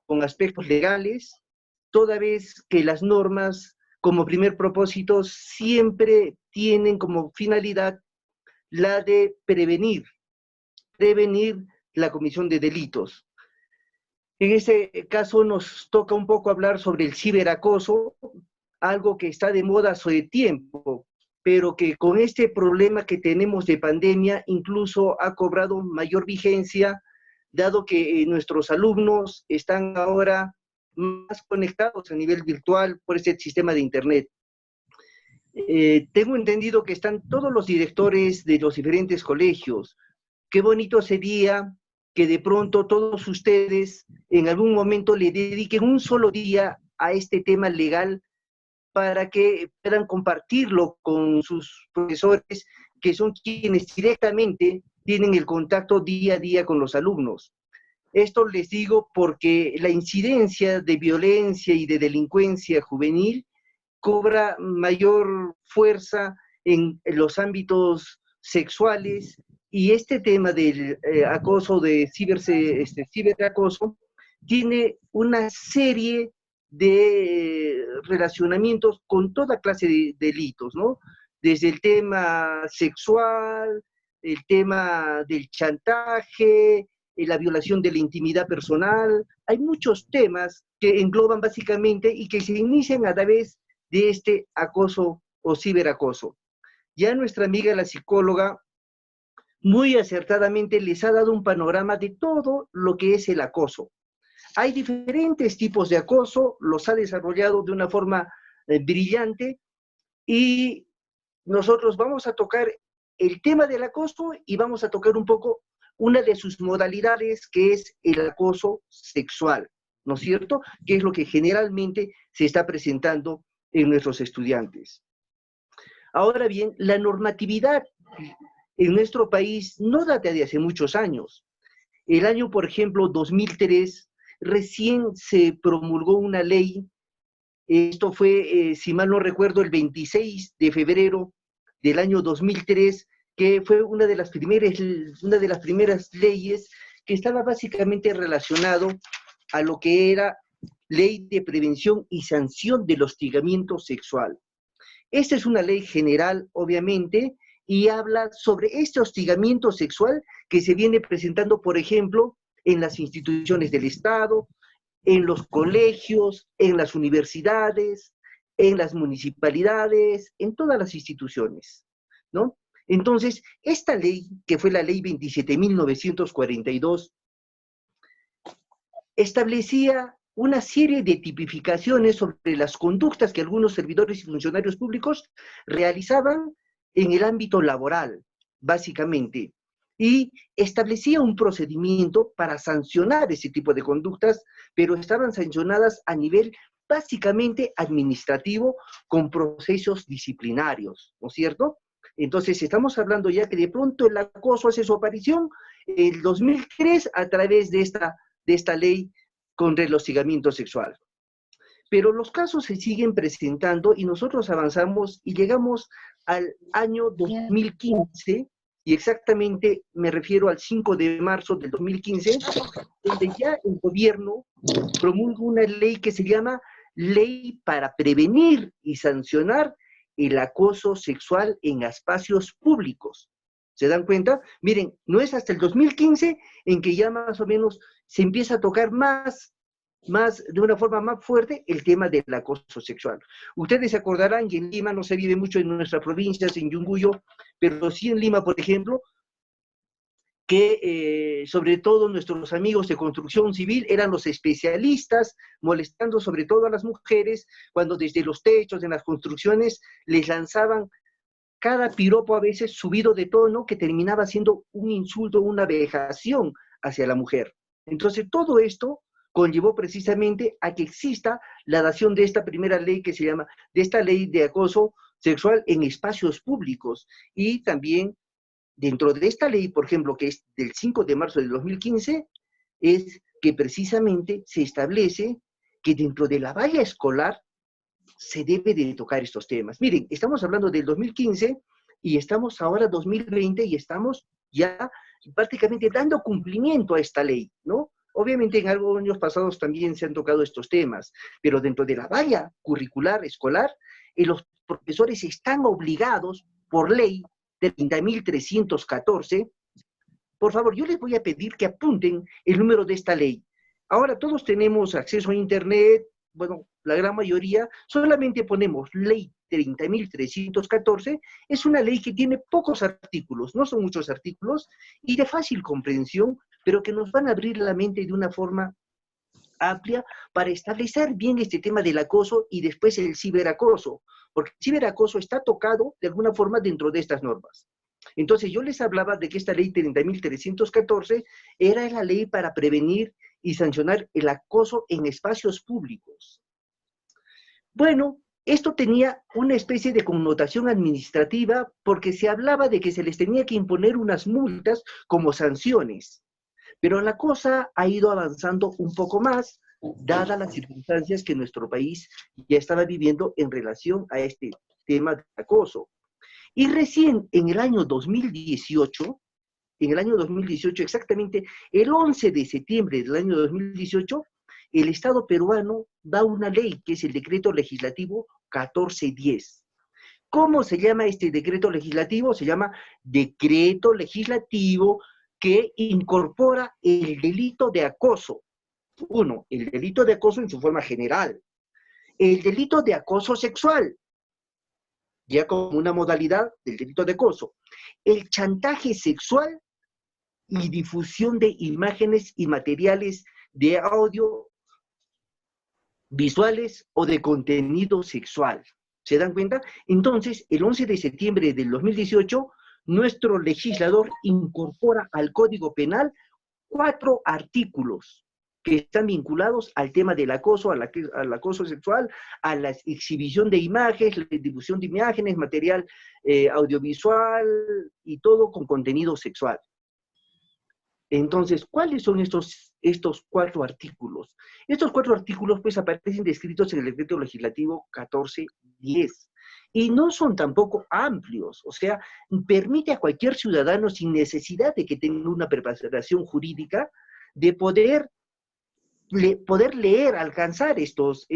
S3: con aspectos legales, toda vez que las normas, como primer propósito, siempre tienen como finalidad la de prevenir la comisión de delitos. En este caso nos toca un poco hablar sobre el ciberacoso, algo que está de moda hace tiempo, pero que con este problema que tenemos de pandemia incluso ha cobrado mayor vigencia, dado que nuestros alumnos están ahora más conectados a nivel virtual por este sistema de Internet. Tengo entendido que están todos los directores de los diferentes colegios. Qué bonito sería que de pronto todos ustedes en algún momento le dediquen un solo día a este tema legal para que puedan compartirlo con sus profesores, que son quienes directamente tienen el contacto día a día con los alumnos. Esto les digo porque la incidencia de violencia y de delincuencia juvenil cobra mayor fuerza en los ámbitos sexuales, y este tema del acoso, de ciberacoso, tiene una serie de relacionamientos con toda clase de delitos, ¿no? Desde el tema sexual, el tema del chantaje, la violación de la intimidad personal. Hay muchos temas que engloban básicamente y que se inician a través de este acoso o ciberacoso. Ya nuestra amiga la psicóloga muy acertadamente les ha dado un panorama de todo lo que es el acoso. Hay diferentes tipos de acoso, los ha desarrollado de una forma brillante, y nosotros vamos a tocar el tema del acoso y vamos a tocar un poco una de sus modalidades, que es el acoso sexual, ¿no es cierto? Que es lo que generalmente se está presentando en nuestros estudiantes. Ahora bien, la normatividad en nuestro país no data de hace muchos años. El año, por ejemplo, 2003, recién se promulgó una ley. Esto fue, si mal no recuerdo, el 26 de febrero del año 2003, que fue una de las primeras leyes que estaba básicamente relacionado a lo que era Ley de Prevención y Sanción del Hostigamiento Sexual. Esta es una ley general, obviamente, y habla sobre este hostigamiento sexual que se viene presentando, por ejemplo, en las instituciones del Estado, en los colegios, en las universidades, en las municipalidades, en todas las instituciones, ¿no? Entonces, esta ley, que fue la ley 27.942, establecía una serie de tipificaciones sobre las conductas que algunos servidores y funcionarios públicos realizaban en el ámbito laboral, básicamente, y establecía un procedimiento para sancionar ese tipo de conductas, pero estaban sancionadas a nivel básicamente administrativo, con procesos disciplinarios, ¿no es cierto? Entonces, estamos hablando ya que de pronto el acoso hace su aparición en el 2003 a través de esta ley contra el hostigamiento sexual. Pero los casos se siguen presentando y nosotros avanzamos y llegamos al año 2015, y exactamente me refiero al 5 de marzo del 2015, donde ya el gobierno promulga una ley que se llama Ley para Prevenir y Sancionar el Acoso Sexual en Espacios Públicos. ¿Se dan cuenta? Miren, no es hasta el 2015 en que ya más o menos se empieza a tocar más de una forma más fuerte el tema del acoso sexual. Ustedes se acordarán que en Lima no se vive mucho en nuestras provincias, en Yunguyo, pero sí en Lima, por ejemplo, que sobre todo nuestros amigos de construcción civil eran los especialistas molestando sobre todo a las mujeres cuando desde los techos, en las construcciones, les lanzaban cada piropo a veces subido de tono que terminaba siendo un insulto, una vejación hacia la mujer. Entonces todo esto conllevó precisamente a que exista la dación de esta primera ley que se llama, de esta ley de acoso sexual en espacios públicos. Y también dentro de esta ley, por ejemplo, que es del 5 de marzo del 2015, es que precisamente se establece que dentro de la valla escolar se debe de tocar estos temas. Miren, estamos hablando del 2015 y estamos ahora 2020 y estamos ya prácticamente dando cumplimiento a esta ley, ¿no? Obviamente en algunos años pasados también se han tocado estos temas, pero dentro de la valla curricular escolar, los profesores están obligados por ley de 30.314. Por favor, yo les voy a pedir que apunten el número de esta ley. Ahora todos tenemos acceso a Internet, bueno, la gran mayoría, solamente ponemos ley 30.314, es una ley que tiene pocos artículos, no son muchos artículos, y de fácil comprensión, pero que nos van a abrir la mente de una forma amplia para establecer bien este tema del acoso y después el ciberacoso, porque el ciberacoso está tocado de alguna forma dentro de estas normas. Entonces yo les hablaba de que esta ley 30.314 era la ley para prevenir y sancionar el acoso en espacios públicos. Bueno, esto tenía una especie de connotación administrativa porque se hablaba de que se les tenía que imponer unas multas como sanciones. Pero la cosa ha ido avanzando un poco más, dadas las circunstancias que nuestro país ya estaba viviendo en relación a este tema de acoso. Y recién en el año 2018, exactamente el 11 de septiembre del año 2018, el Estado peruano da una ley que es el Decreto Legislativo 1410. ¿Cómo se llama este decreto legislativo? Se llama Decreto Legislativo que incorpora el delito de acoso. Uno, el delito de acoso en su forma general. El delito de acoso sexual, ya como una modalidad del delito de acoso. El chantaje sexual y difusión de imágenes y materiales de audio, visuales o de contenido sexual. ¿Se dan cuenta? Entonces, el 11 de septiembre del 2018, nuestro legislador incorpora al Código Penal 4 artículos que están vinculados al tema del acoso, al acoso sexual, a la exhibición de imágenes, la difusión de imágenes, material audiovisual y todo con contenido sexual. Entonces, ¿cuáles son estos 4 artículos? Estos 4 artículos pues aparecen descritos en el Decreto Legislativo 1410 y no son tampoco amplios, o sea, permite a cualquier ciudadano sin necesidad de que tenga una preparación jurídica de poder leer, alcanzar estos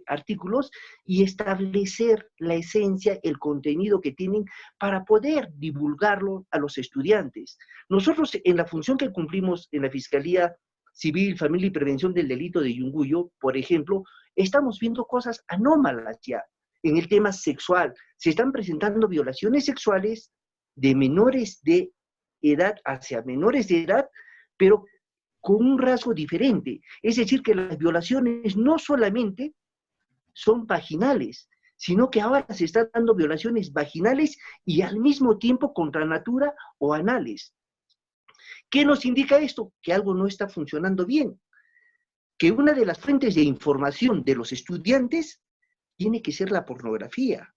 S3: artículos y establecer la esencia, el contenido que tienen para poder divulgarlo a los estudiantes. Nosotros en la función que cumplimos en la Fiscalía Civil, Familia y Prevención del Delito de Yunguyo, por ejemplo, estamos viendo cosas anómalas ya en el tema sexual. Se están presentando violaciones sexuales de menores de edad hacia menores de edad, pero con un rasgo diferente. Es decir, que las violaciones no solamente son vaginales, sino que ahora se están dando violaciones vaginales y al mismo tiempo contra natura o anales. ¿Qué nos indica esto? Que algo no está funcionando bien. Que una de las fuentes de información de los estudiantes tiene que ser la pornografía.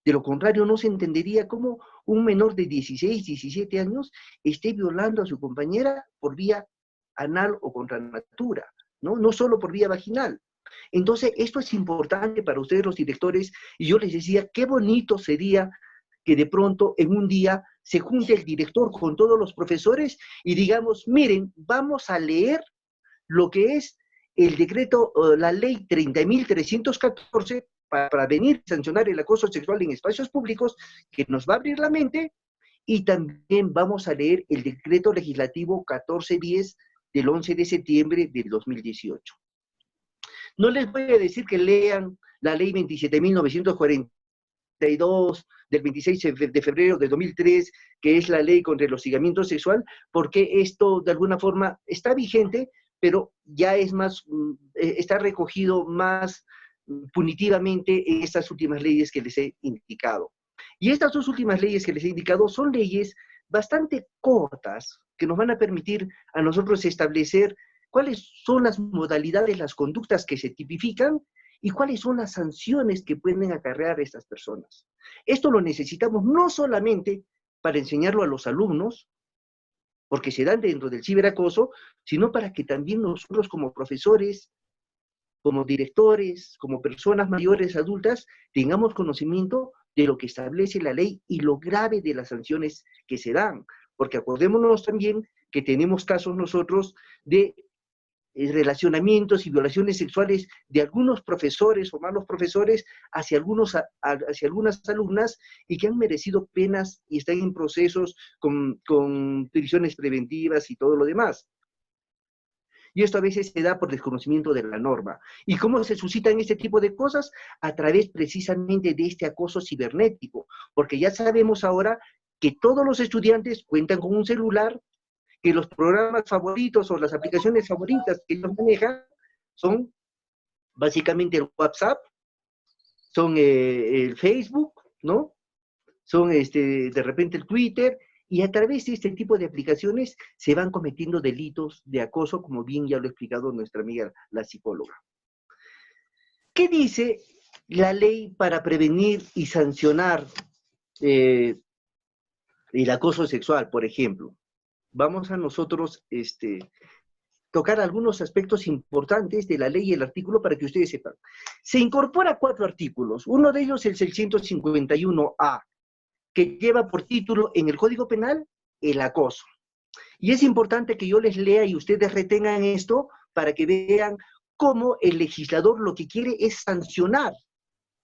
S3: De lo contrario, no se entendería cómo un menor de 16, 17 años esté violando a su compañera por vía anal o contra natura, ¿no? No solo por vía vaginal. Entonces, esto es importante para ustedes los directores, y yo les decía, qué bonito sería que de pronto en un día se junte el director con todos los profesores y digamos, miren, vamos a leer lo que es el decreto, la ley 30.314 para venir a sancionar el acoso sexual en espacios públicos, que nos va a abrir la mente, y también vamos a leer el decreto legislativo 1410 del 11 de septiembre del 2018. No les voy a decir que lean la ley 27.942 del 26 de febrero de 2003, que es la ley contra el hostigamiento sexual, porque esto de alguna forma está vigente, pero ya es más, está recogido más punitivamente en estas últimas leyes que les he indicado. Y estas 2 últimas leyes que les he indicado son leyes bastante cortas, que nos van a permitir a nosotros establecer cuáles son las modalidades, las conductas que se tipifican y cuáles son las sanciones que pueden acarrear a estas personas. Esto lo necesitamos no solamente para enseñarlo a los alumnos, porque se dan dentro del ciberacoso, sino para que también nosotros como profesores como directores, como personas mayores, adultas, tengamos conocimiento de lo que establece la ley y lo grave de las sanciones que se dan. Porque acordémonos también que tenemos casos nosotros de relacionamientos y violaciones sexuales de algunos profesores o malos profesores hacia algunas alumnas y que han merecido penas y están en procesos con prisiones preventivas y todo lo demás. Y esto a veces se da por desconocimiento de la norma. ¿Y cómo se suscitan este tipo de cosas? A través precisamente de este acoso cibernético, porque ya sabemos ahora que todos los estudiantes cuentan con un celular, que los programas favoritos o las aplicaciones favoritas que ellos manejan son básicamente el WhatsApp, son el Facebook, ¿no? Son de repente el Twitter, y a través de este tipo de aplicaciones se van cometiendo delitos de acoso, como bien ya lo ha explicado nuestra amiga la psicóloga. ¿Qué dice la ley para prevenir y sancionar el acoso sexual, por ejemplo? Vamos a nosotros tocar algunos aspectos importantes de la ley y el artículo para que ustedes sepan. Se incorpora 4 artículos, uno de ellos es el 651A, que lleva por título en el Código Penal el acoso. Y es importante que yo les lea y ustedes retengan esto para que vean cómo el legislador lo que quiere es sancionar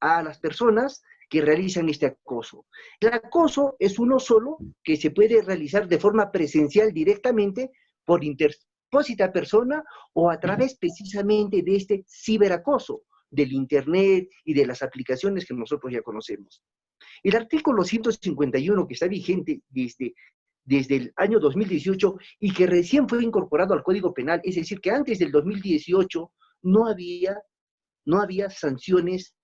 S3: a las personas que realizan este acoso. El acoso es uno solo que se puede realizar de forma presencial directamente por interpósita persona o a través precisamente de este ciberacoso del internet y de las aplicaciones que nosotros ya conocemos. El artículo 151 que está vigente desde el año 2018 y que recién fue incorporado al Código Penal, es decir, que antes del 2018 no había sanciones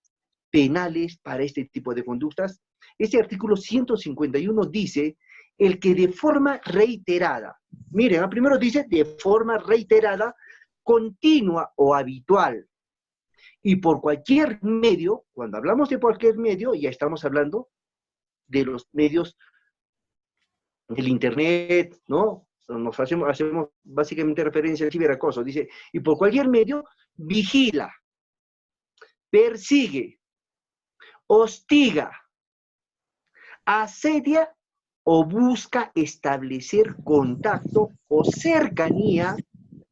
S3: penales para este tipo de conductas. Este artículo 151 dice, el que de forma reiterada, miren, primero dice de forma reiterada, continua o habitual, y por cualquier medio, cuando hablamos de cualquier medio, ya estamos hablando de los medios del internet, ¿no? Nos hacemos básicamente referencia al ciberacoso, dice, y por cualquier medio, vigila, persigue, hostiga, asedia o busca establecer contacto o cercanía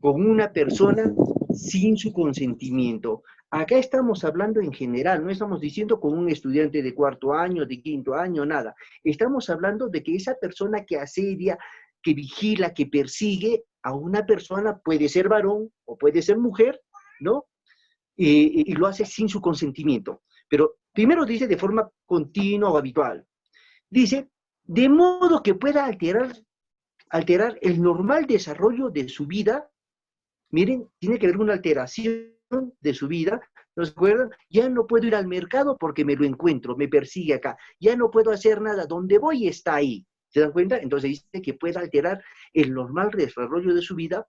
S3: con una persona sin su consentimiento. Acá estamos hablando en general, no estamos diciendo con un estudiante de 4º año, de 5º año, nada. Estamos hablando de que esa persona que asedia, que vigila, que persigue a una persona, puede ser varón o puede ser mujer, ¿no? Y lo hace sin su consentimiento. Pero primero dice de forma continua o habitual. Dice, de modo que pueda alterar el normal desarrollo de su vida. Miren, tiene que haber una alteración de su vida, ¿no se acuerdan? Ya no puedo ir al mercado porque me lo encuentro, me persigue acá. Ya no puedo hacer nada, donde voy está ahí. ¿Se dan cuenta? Entonces dice que pueda alterar el normal desarrollo de su vida.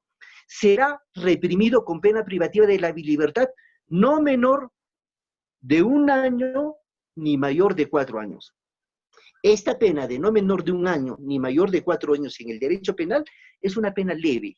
S3: Será reprimido con pena privativa de la libertad no menor de 1 año ni mayor de 4 años. Esta pena de no menor de 1 año ni mayor de 4 años en el derecho penal es una pena leve.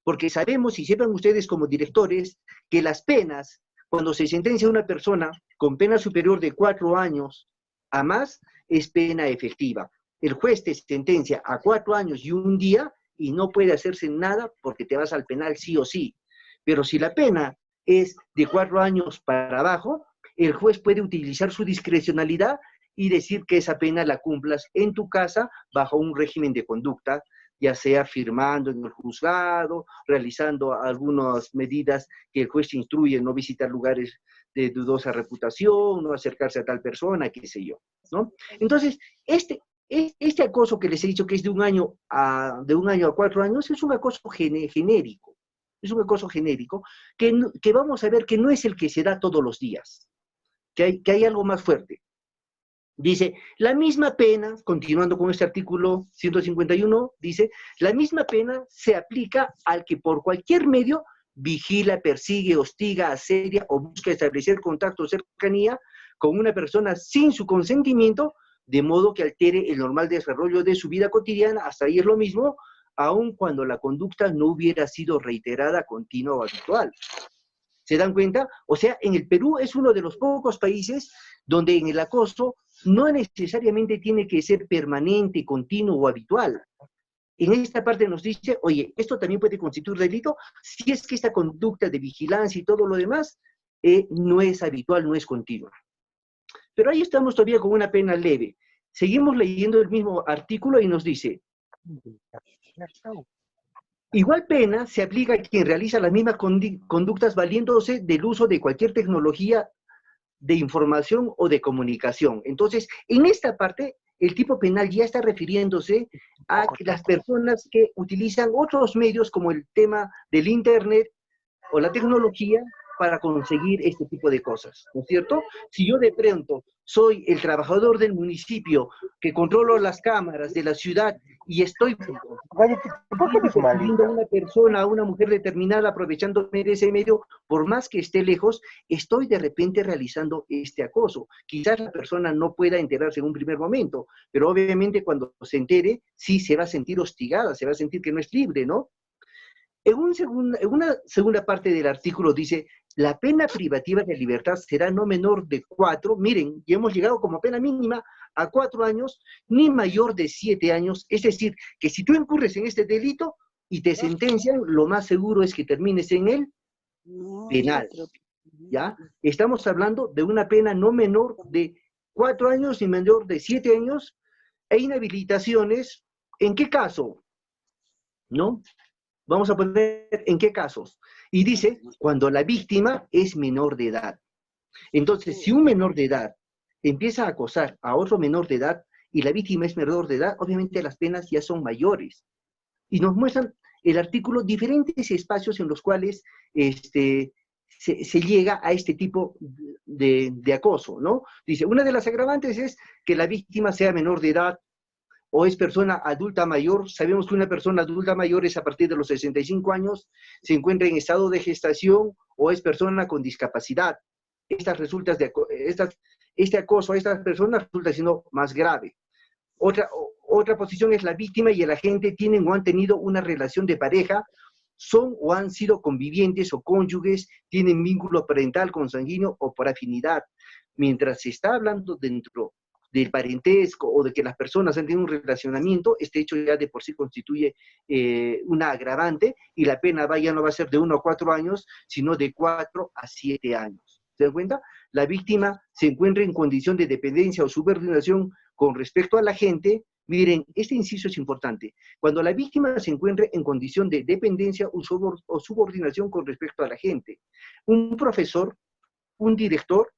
S3: Porque sabemos, y sepan ustedes como directores, que las penas, cuando se sentencia a una persona con pena superior de 4 años a más, es pena efectiva. El juez te sentencia a 4 años y 1 día y no puede hacerse nada porque te vas al penal sí o sí. Pero si la pena es de 4 años para abajo, el juez puede utilizar su discrecionalidad y decir que esa pena la cumplas en tu casa bajo un régimen de conducta, ya sea firmando en el juzgado, realizando algunas medidas que el juez te instruye, no visitar lugares de dudosa reputación, no acercarse a tal persona, qué sé yo, ¿no? Entonces, este acoso que les he dicho que es de 1 año a 4 años, es un acoso genérico. Es un acoso genérico que vamos a ver que no es el que se da todos los días, que hay algo más fuerte. Dice, la misma pena, continuando con este artículo 151, dice, la misma pena se aplica al que por cualquier medio vigila, persigue, hostiga, asedia o busca establecer contacto o cercanía con una persona sin su consentimiento, de modo que altere el normal desarrollo de su vida cotidiana. Hasta ahí es lo mismo, aun cuando la conducta no hubiera sido reiterada, continua o habitual. ¿Se dan cuenta? O sea, en el Perú es uno de los pocos países donde en el acoso no necesariamente tiene que ser permanente, continuo o habitual. En esta parte nos dice, oye, esto también puede constituir delito si es que esta conducta de vigilancia y todo lo demás no es habitual, no es continua. Pero ahí estamos todavía con una pena leve. Seguimos leyendo el mismo artículo y nos dice, igual pena se aplica a quien realiza las mismas conductas valiéndose del uso de cualquier tecnología de información o de comunicación. Entonces, en esta parte, el tipo penal ya está refiriéndose a las personas que utilizan otros medios como el tema del Internet o la tecnología para conseguir este tipo de cosas, ¿no es cierto? Si yo de pronto soy el trabajador del municipio que controlo las cámaras de la ciudad y estoy persiguiendo a una persona, a una mujer determinada, aprovechándome de ese medio, por más que esté lejos, estoy de repente realizando este acoso. Quizás la persona no pueda enterarse en un primer momento, pero obviamente cuando se entere, sí se va a sentir hostigada, se va a sentir que no es libre, ¿no? En una segunda parte del artículo dice, la pena privativa de libertad será no menor de 4, miren, ya hemos llegado como pena mínima a 4 años, ni mayor de 7 años, es decir, que si tú incurres en este delito y te sentencian, lo más seguro es que termines en el penal, ¿ya? Estamos hablando de una pena no menor de 4 años ni menor de 7 años, e inhabilitaciones, ¿en qué caso? ¿No? Vamos a poner en qué casos. Y dice, cuando la víctima es menor de edad. Entonces, si un menor de edad empieza a acosar a otro menor de edad y la víctima es menor de edad, obviamente las penas ya son mayores. Y nos muestran el artículo diferentes espacios en los cuales se llega a este tipo de acoso, ¿no? Dice, una de las agravantes es que la víctima sea menor de edad, o es persona adulta mayor. Sabemos que una persona adulta mayor es a partir de los 65 años, se encuentra en estado de gestación o es persona con discapacidad. Este acoso a estas personas resulta siendo más grave. Otra posición es la víctima y el agente tienen o han tenido una relación de pareja, son o han sido convivientes o cónyuges, tienen vínculo parental, consanguíneo o por afinidad. Mientras se está hablando dentro del parentesco o de que las personas han tenido un relacionamiento, este hecho ya de por sí constituye una agravante y la pena ya no va a ser de 1 a 4 años, sino de 4 a 7 años. ¿Se dan cuenta? La víctima se encuentra en condición de dependencia o subordinación con respecto a la agente. Miren, este inciso es importante. Cuando la víctima se encuentre en condición de dependencia o subordinación con respecto a la agente, un profesor, un director,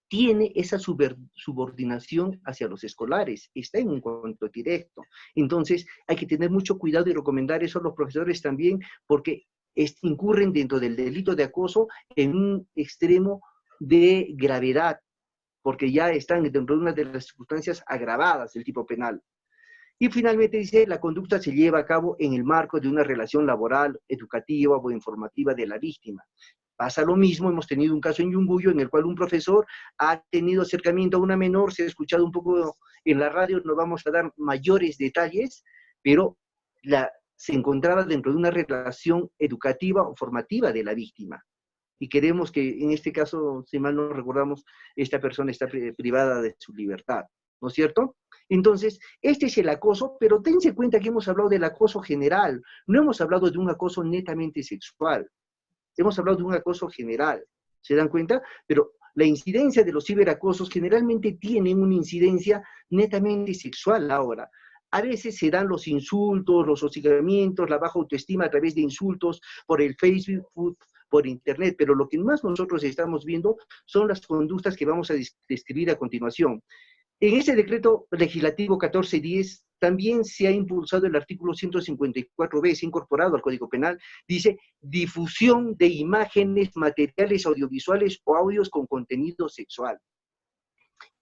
S3: tiene esa subordinación hacia los escolares, está en un contacto directo. Entonces, hay que tener mucho cuidado y recomendar eso a los profesores también, porque incurren dentro del delito de acoso en un extremo de gravedad, porque ya están dentro de una de las circunstancias agravadas del tipo penal. Y finalmente dice, la conducta se lleva a cabo en el marco de una relación laboral, educativa o informativa de la víctima. Pasa lo mismo, hemos tenido un caso en Yunguyo en el cual un profesor ha tenido acercamiento a una menor, se ha escuchado un poco en la radio, no vamos a dar mayores detalles, pero se encontraba dentro de una relación educativa o formativa de la víctima. Y queremos que en este caso, si mal no recordamos, esta persona está privada de su libertad, ¿no es cierto? Entonces, este es el acoso, pero dense cuenta que hemos hablado del acoso general, no hemos hablado de un acoso netamente sexual. Hemos hablado de un acoso general, ¿se dan cuenta? Pero la incidencia de los ciberacosos generalmente tienen una incidencia netamente sexual ahora. A veces se dan los insultos, los hostigamientos, la baja autoestima a través de insultos por el Facebook, por Internet, pero lo que más nosotros estamos viendo son las conductas que vamos a describir a continuación. En ese decreto legislativo 1410 también se ha impulsado el artículo 154b, se ha incorporado al Código Penal, dice difusión de imágenes, materiales audiovisuales o audios con contenido sexual.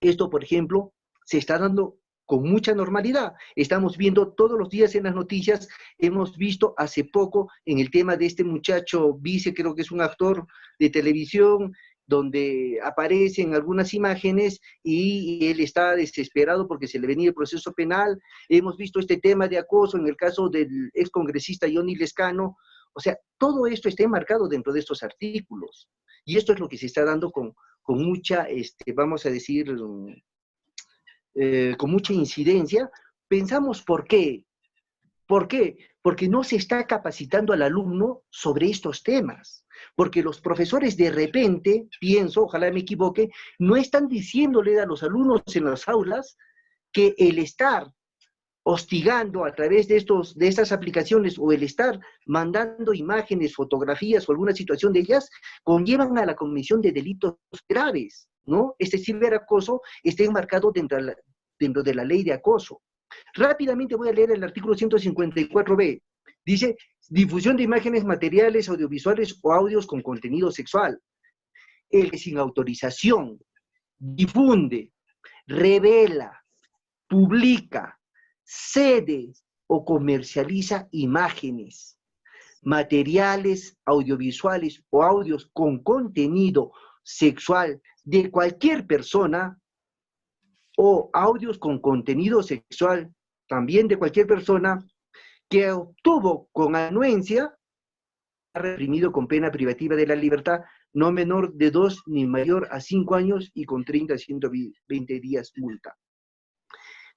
S3: Esto, por ejemplo, se está dando con mucha normalidad. Estamos viendo todos los días en las noticias, hemos visto hace poco en el tema de este muchacho Vice, creo que es un actor de televisión, donde aparecen algunas imágenes y él está desesperado porque se le venía el proceso penal. Hemos visto este tema de acoso en el caso del excongresista Johnny Lescano, O sea, todo esto está enmarcado dentro de estos artículos. Y esto es lo que se está dando con mucha, vamos a decir, con mucha incidencia. Pensamos, ¿por qué? ¿Por qué? Porque no se está capacitando al alumno sobre estos temas. Porque los profesores de repente, pienso, ojalá me equivoque, no están diciéndole a los alumnos en las aulas que el estar hostigando a través de estas aplicaciones o el estar mandando imágenes, fotografías o alguna situación de ellas, conllevan a la comisión de delitos graves, ¿no? Este ciberacoso está enmarcado dentro de la ley de acoso. Rápidamente voy a leer el artículo 154b. Dice, difusión de imágenes materiales, audiovisuales o audios con contenido sexual. El que sin autorización difunde, revela, publica, cede o comercializa imágenes, materiales, audiovisuales o audios con contenido sexual de cualquier persona, o audios con contenido sexual también de cualquier persona que obtuvo con anuencia, reprimido con pena privativa de la libertad, no menor de 2 ni mayor a 5 años y con 30 a 120 días multa.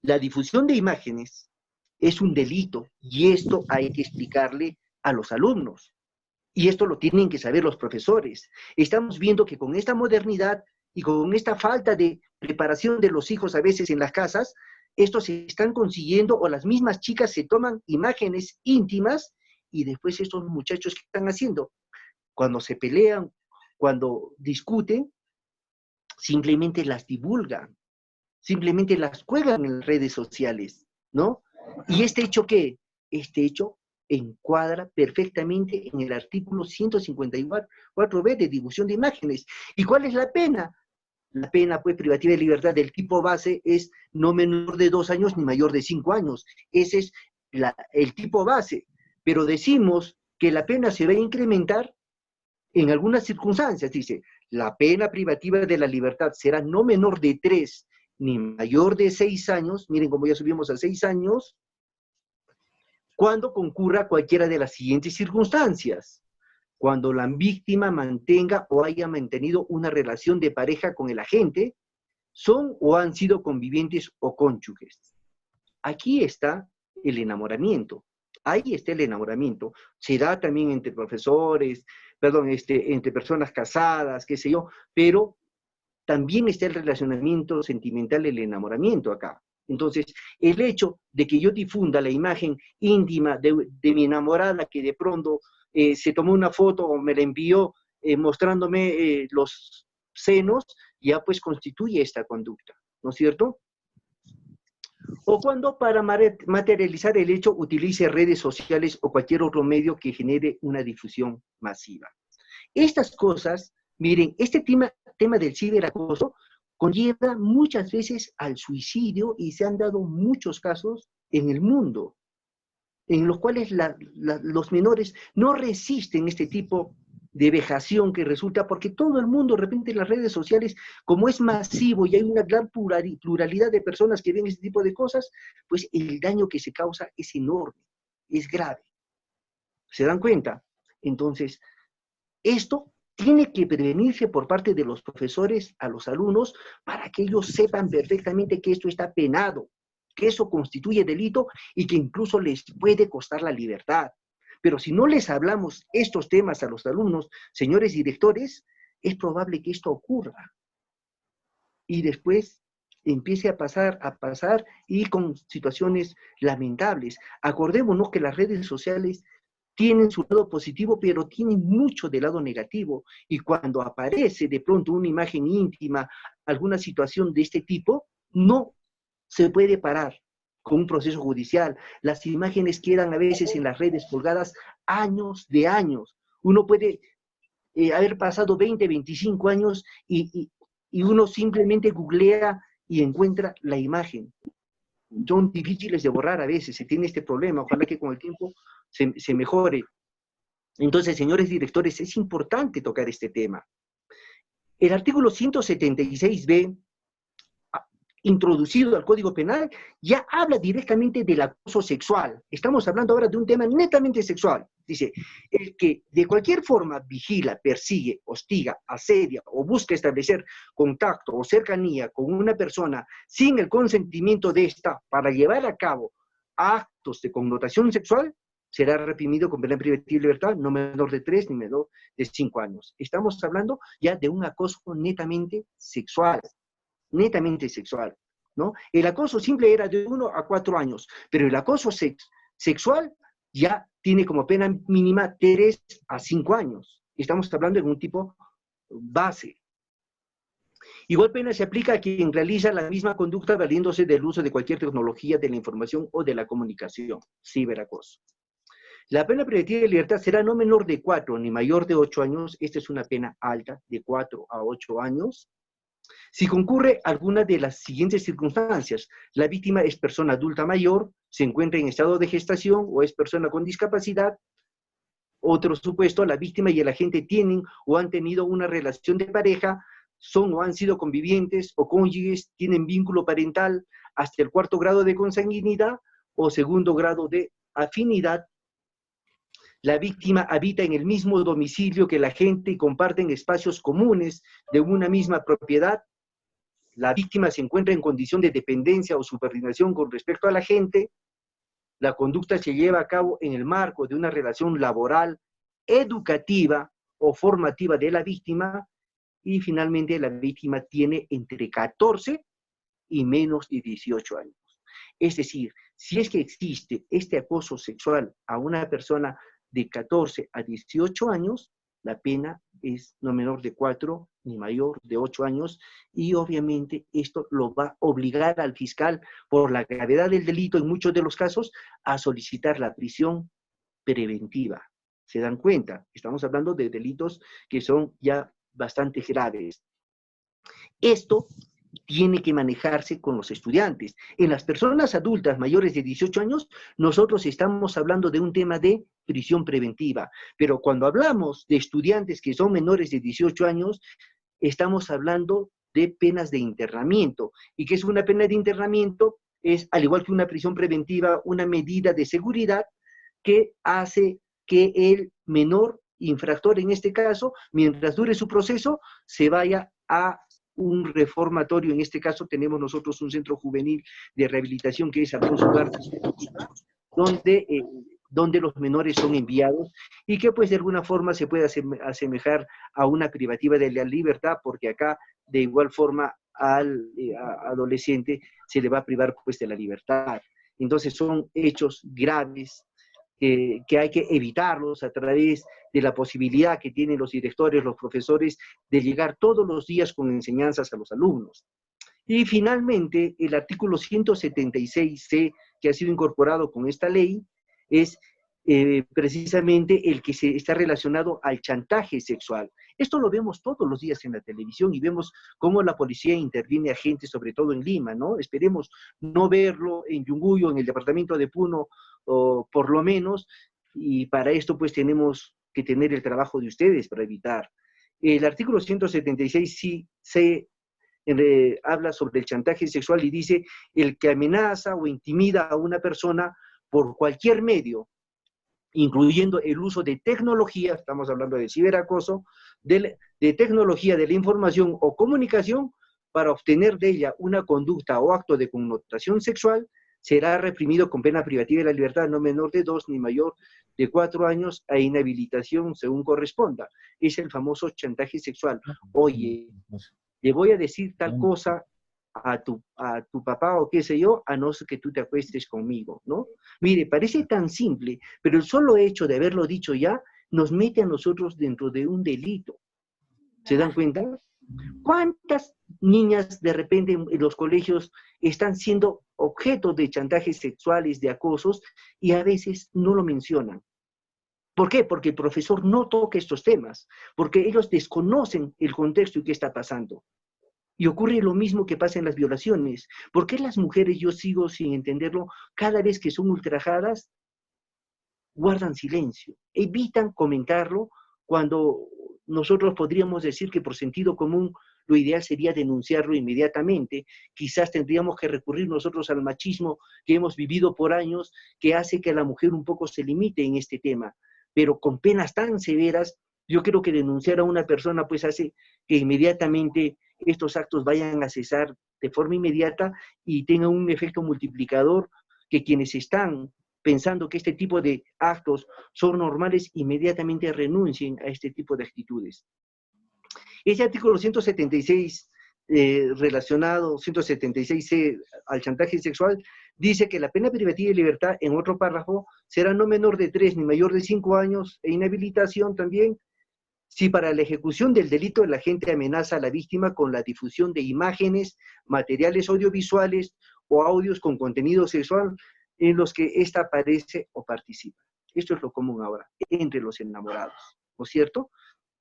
S3: La difusión de imágenes es un delito y esto hay que explicarle a los alumnos. Y esto lo tienen que saber los profesores. Estamos viendo que con esta modernidad y con esta falta de preparación de los hijos a veces en las casas, estos se están consiguiendo, o las mismas chicas se toman imágenes íntimas, y después estos muchachos, ¿qué están haciendo? Cuando se pelean, cuando discuten, simplemente las divulgan, simplemente las cuelgan en las redes sociales, ¿no? ¿Y este hecho qué? Este hecho encuadra perfectamente en el artículo 154b de difusión de imágenes. ¿Y cuál es la pena? La pena, pues, privativa de libertad del tipo base es no menor de 2 años ni mayor de 5 años. Ese es el tipo base. Pero decimos que la pena se va a incrementar en algunas circunstancias. Dice, la pena privativa de la libertad será no menor de 3 ni mayor de 6 años, miren cómo ya subimos a 6 años, cuando concurra cualquiera de las siguientes circunstancias. Cuando la víctima mantenga o haya mantenido una relación de pareja con el agente, son o han sido convivientes o cónyuges. Aquí está el enamoramiento. Ahí está el enamoramiento. Se da también entre profesores, entre personas casadas, qué sé yo, pero también está el relacionamiento sentimental, el enamoramiento acá. Entonces, el hecho de que yo difunda la imagen íntima de mi enamorada, que de pronto se tomó una foto o me la envió mostrándome los senos, ya pues constituye esta conducta, ¿no es cierto? O cuando para materializar el hecho utilice redes sociales o cualquier otro medio que genere una difusión masiva. Estas cosas, miren, este tema del ciberacoso conlleva muchas veces al suicidio, y se han dado muchos casos en el mundo, en los cuales los menores no resisten este tipo de vejación que resulta, porque todo el mundo, de repente, en las redes sociales, como es masivo y hay una gran pluralidad de personas que ven este tipo de cosas, pues el daño que se causa es enorme, es grave. ¿Se dan cuenta? Entonces, esto tiene que prevenirse por parte de los profesores a los alumnos, para que ellos sepan perfectamente que esto está penado, que eso constituye delito y que incluso les puede costar la libertad. Pero si no les hablamos estos temas a los alumnos, señores directores, es probable que esto ocurra. Y después empiece a pasar y con situaciones lamentables. Acordémonos que las redes sociales tienen su lado positivo, pero tienen mucho del lado negativo. Y cuando aparece de pronto una imagen íntima, alguna situación de este tipo, no se puede parar con un proceso judicial. Las imágenes quedan a veces en las redes colgadas años de años. Uno puede haber pasado 20, 25 años y uno simplemente googlea y encuentra la imagen. Son difíciles de borrar a veces, se tiene este problema. Ojalá que con el tiempo se mejore. Entonces, señores directores, es importante tocar este tema. El artículo 176b introducido al Código Penal, ya habla directamente del acoso sexual. Estamos hablando ahora de un tema netamente sexual. Dice, el que de cualquier forma vigila, persigue, hostiga, asedia o busca establecer contacto o cercanía con una persona sin el consentimiento de ésta para llevar a cabo actos de connotación sexual, será reprimido con pena privativa de libertad, no menor de 3 ni menor de 5 años. Estamos hablando ya de un acoso netamente sexual, ¿no? El acoso simple era de 1 a 4 años, pero el acoso sexual ya tiene como pena mínima 3 a 5 años. Estamos hablando de un tipo base. Igual pena se aplica a quien realiza la misma conducta valiéndose del uso de cualquier tecnología de la información o de la comunicación, ciberacoso. La pena privativa de libertad será no menor de 4 ni mayor de 8 años. Esta es una pena alta, de 4 a 8 años. Si concurre alguna de las siguientes circunstancias: la víctima es persona adulta mayor, se encuentra en estado de gestación o es persona con discapacidad. Otro supuesto, la víctima y el agente tienen o han tenido una relación de pareja, son o han sido convivientes o cónyuges, tienen vínculo parental hasta el 4º grado de consanguinidad o 2º grado de afinidad. La víctima habita en el mismo domicilio que el agente y comparten espacios comunes de una misma propiedad. La víctima se encuentra en condición de dependencia o subordinación con respecto al agente. La conducta se lleva a cabo en el marco de una relación laboral, educativa o formativa de la víctima. Y finalmente la víctima tiene entre 14 y menos de 18 años. Es decir, si es que existe este acoso sexual a una persona de 14 a 18 años, la pena es no menor de 4 ni mayor de 8 años, y obviamente esto lo va a obligar al fiscal, por la gravedad del delito en muchos de los casos, a solicitar la prisión preventiva. ¿Se dan cuenta? Estamos hablando de delitos que son ya bastante graves. Esto tiene que manejarse con los estudiantes. En las personas adultas mayores de 18 años, nosotros estamos hablando de un tema de prisión preventiva, pero cuando hablamos de estudiantes que son menores de 18 años, estamos hablando de penas de internamiento. ¿Y qué es una pena de internamiento? Es, al igual que una prisión preventiva, una medida de seguridad que hace que el menor infractor, en este caso, mientras dure su proceso, se vaya a un reformatorio. En este caso tenemos nosotros un centro juvenil de rehabilitación que es Alfonso Ugarte, donde los menores son enviados y que pues de alguna forma se puede asemejar a una privativa de la libertad, porque acá de igual forma al adolescente se le va a privar pues de la libertad. Entonces son hechos graves que hay que evitarlos a través de la posibilidad que tienen los directores, los profesores, de llegar todos los días con enseñanzas a los alumnos. Y finalmente, el artículo 176C, que ha sido incorporado con esta ley, es precisamente el que está relacionado al chantaje sexual. Esto lo vemos todos los días en la televisión y vemos cómo la policía interviene a gente, sobre todo en Lima, ¿no? Esperemos no verlo en Yunguyo, en el departamento de Puno, o por lo menos, y para esto pues tenemos que tener el trabajo de ustedes para evitar. El artículo 176 sí se habla sobre el chantaje sexual y dice: el que amenaza o intimida a una persona por cualquier medio, incluyendo el uso de tecnología, estamos hablando de ciberacoso, de tecnología de la información o comunicación, para obtener de ella una conducta o acto de connotación sexual, será reprimido con pena privativa de la libertad no menor de 2 ni mayor de 4 años a inhabilitación según corresponda. Es el famoso chantaje sexual. Oye, le voy a decir tal cosa a tu papá o qué sé yo, a no ser que tú te acuestes conmigo, ¿no? Mire, parece tan simple, pero el solo hecho de haberlo dicho ya nos mete a nosotros dentro de un delito. ¿Se dan cuenta? ¿Cuántas niñas de repente en los colegios están siendo objeto de chantajes sexuales, de acosos, y a veces no lo mencionan? ¿Por qué? Porque el profesor no toca estos temas, porque ellos desconocen el contexto y qué está pasando. Y ocurre lo mismo que pasa en las violaciones. ¿Por qué las mujeres, yo sigo sin entenderlo, cada vez que son ultrajadas, guardan silencio, evitan comentarlo, cuando nosotros podríamos decir que por sentido común lo ideal sería denunciarlo inmediatamente. Quizás tendríamos que recurrir nosotros al machismo que hemos vivido por años, que hace que la mujer un poco se limite en este tema, pero con penas tan severas, yo creo que denunciar a una persona pues hace que inmediatamente estos actos vayan a cesar de forma inmediata y tengan un efecto multiplicador, que quienes están pensando que este tipo de actos son normales, inmediatamente renuncien a este tipo de actitudes. Ese artículo 176, relacionado, 176C, al chantaje sexual, dice que la pena privativa de libertad, en otro párrafo, será no menor de 3 ni mayor de 5 años, e inhabilitación también, si para la ejecución del delito el agente amenaza a la víctima con la difusión de imágenes, materiales audiovisuales o audios con contenido sexual en los que ésta aparece o participa. Esto es lo común ahora, entre los enamorados, ¿no es cierto?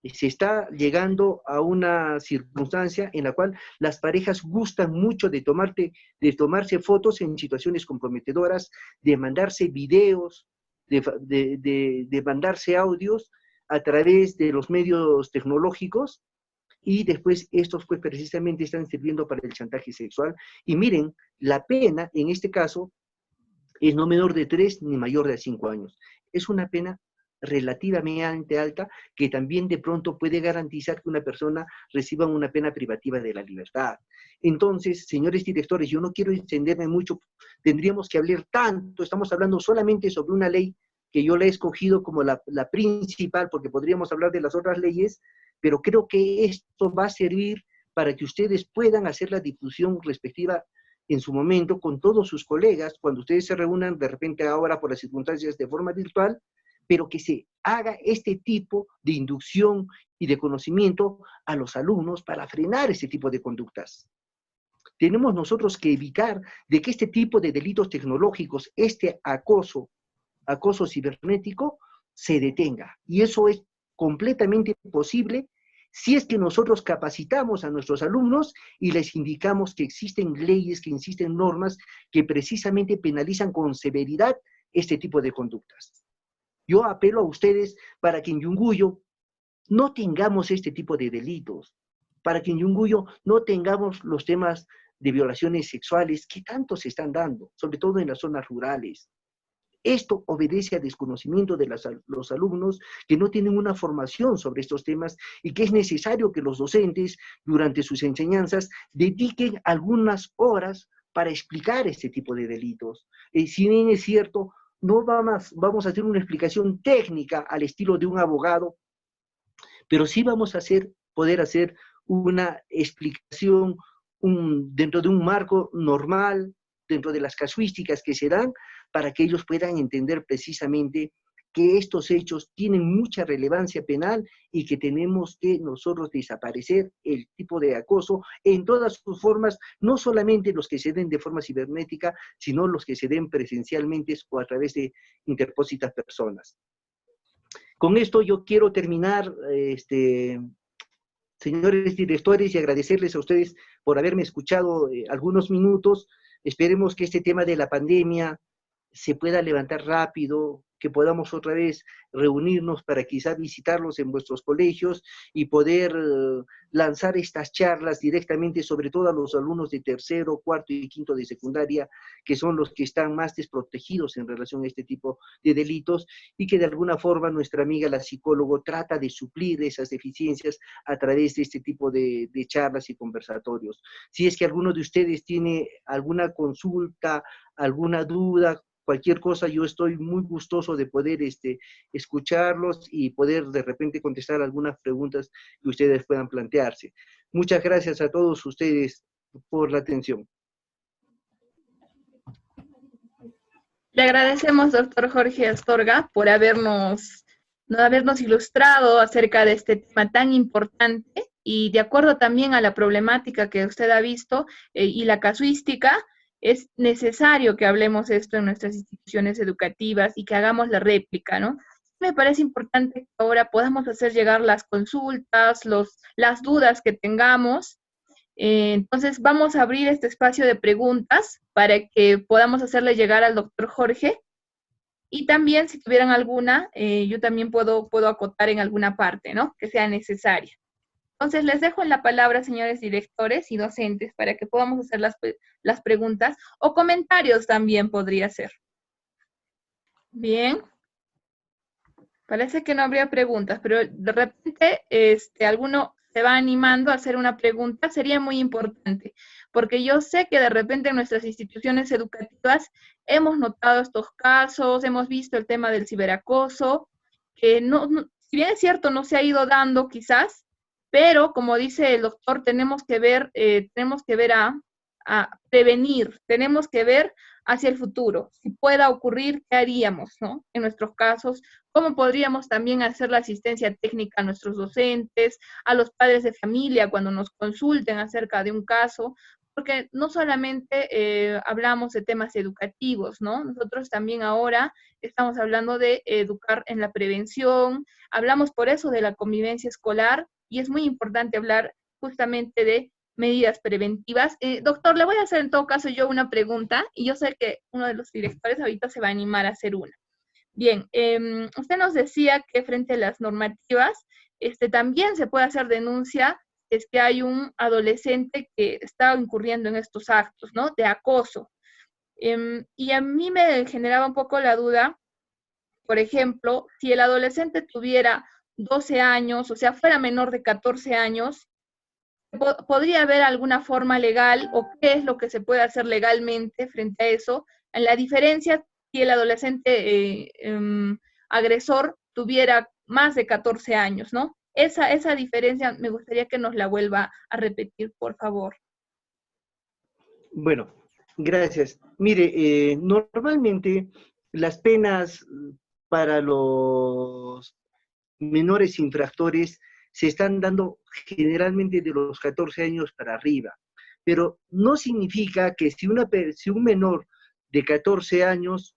S3: Se está llegando a una circunstancia en la cual las parejas gustan mucho de tomarse fotos en situaciones comprometedoras, de mandarse videos, de mandarse audios a través de los medios tecnológicos, y después estos pues precisamente están sirviendo para el chantaje sexual. Y miren, la pena en este caso es no menor de 3 ni mayor de 5 años. Es una pena relativamente alta, que también de pronto puede garantizar que una persona reciba una pena privativa de la libertad. Entonces, señores directores, yo no quiero extenderme mucho, tendríamos que hablar tanto, estamos hablando solamente sobre una ley que yo la he escogido como la principal, porque podríamos hablar de las otras leyes, pero creo que esto va a servir para que ustedes puedan hacer la difusión respectiva en su momento con todos sus colegas, cuando ustedes se reúnan de repente ahora por las circunstancias de forma virtual, pero que se haga este tipo de inducción y de conocimiento a los alumnos para frenar este tipo de conductas. Tenemos nosotros que evitar de que este tipo de delitos tecnológicos, este acoso cibernético, se detenga. Y eso es completamente posible si es que nosotros capacitamos a nuestros alumnos y les indicamos que existen leyes, que existen normas que precisamente penalizan con severidad este tipo de conductas. Yo apelo a ustedes para que en Yunguyo no tengamos este tipo de delitos, para que en Yunguyo no tengamos los temas de violaciones sexuales que tanto se están dando, sobre todo en las zonas rurales. Esto obedece al desconocimiento de los alumnos que no tienen una formación sobre estos temas, y que es necesario que los docentes, durante sus enseñanzas, dediquen algunas horas para explicar este tipo de delitos. Si bien es cierto, no vamos a hacer una explicación técnica al estilo de un abogado, pero sí vamos a poder hacer una explicación dentro de un marco normal, dentro de las casuísticas que se dan, para que ellos puedan entender precisamente que estos hechos tienen mucha relevancia penal y que tenemos que nosotros desaparecer el tipo de acoso en todas sus formas, no solamente los que se den de forma cibernética, sino los que se den presencialmente o a través de interpósitas personas. Con esto yo quiero terminar, señores directores, y agradecerles a ustedes por haberme escuchado algunos minutos. Esperemos que este tema de la pandemia se pueda levantar rápido, que podamos otra vez reunirnos para quizás visitarlos en vuestros colegios y poder lanzar estas charlas directamente, sobre todo a los alumnos de tercero, cuarto y quinto de secundaria, que son los que están más desprotegidos en relación a este tipo de delitos, y que de alguna forma nuestra amiga la psicóloga trata de suplir esas deficiencias a través de este tipo de charlas y conversatorios. Si es que alguno de ustedes tiene alguna consulta, alguna duda, cualquier cosa, yo estoy muy gustoso de poder escucharlos y poder de repente contestar algunas preguntas que ustedes puedan plantearse. Muchas gracias a todos ustedes por la atención.
S1: Le agradecemos, doctor Jorge Astorga, por habernos ilustrado acerca de este tema tan importante, y de acuerdo también a la problemática que usted ha visto y la casuística, es necesario que hablemos esto en nuestras instituciones educativas y que hagamos la réplica, ¿no? Me parece importante que ahora podamos hacer llegar las consultas, las dudas que tengamos. Entonces vamos a abrir este espacio de preguntas para que podamos hacerle llegar al doctor Jorge, y también si tuvieran alguna, yo también puedo acotar en alguna parte, ¿no?, que sea necesaria. Entonces, les dejo en la palabra, señores directores y docentes, para que podamos hacer las preguntas, o comentarios también podría ser. Bien. Parece que no habría preguntas, pero de repente alguno se va animando a hacer una pregunta, sería muy importante, porque yo sé que de repente en nuestras instituciones educativas hemos notado estos casos, hemos visto el tema del ciberacoso, que si bien es cierto, no se ha ido dando quizás, pero como dice el doctor, tenemos que ver a prevenir, tenemos que ver hacia el futuro, si pueda ocurrir, ¿qué haríamos, no? En nuestros casos, ¿cómo podríamos también hacer la asistencia técnica a nuestros docentes, a los padres de familia cuando nos consulten acerca de un caso? Porque no solamente hablamos de temas educativos, ¿no? Nosotros también ahora estamos hablando de educar en la prevención, hablamos por eso de la convivencia escolar y es muy importante hablar justamente de medidas preventivas. Doctor, le voy a hacer en todo caso yo una pregunta y yo sé que uno de los directores ahorita se va a animar a hacer una. Bien, usted nos decía que frente a las normativas, también se puede hacer denuncia si es que hay un adolescente que está incurriendo en estos actos, ¿no? De acoso. Y a mí me generaba un poco la duda, por ejemplo, si el adolescente tuviera 12 años, o sea, fuera menor de 14 años, ¿podría haber alguna forma legal o qué es lo que se puede hacer legalmente frente a eso? En la diferencia si el adolescente agresor tuviera más de 14 años, ¿no? Esa diferencia me gustaría que nos la vuelva a repetir, por favor.
S3: Bueno, gracias. Mire, normalmente las penas para los menores infractores se están dando generalmente de los 14 años para arriba, pero no significa que si un menor de 14 años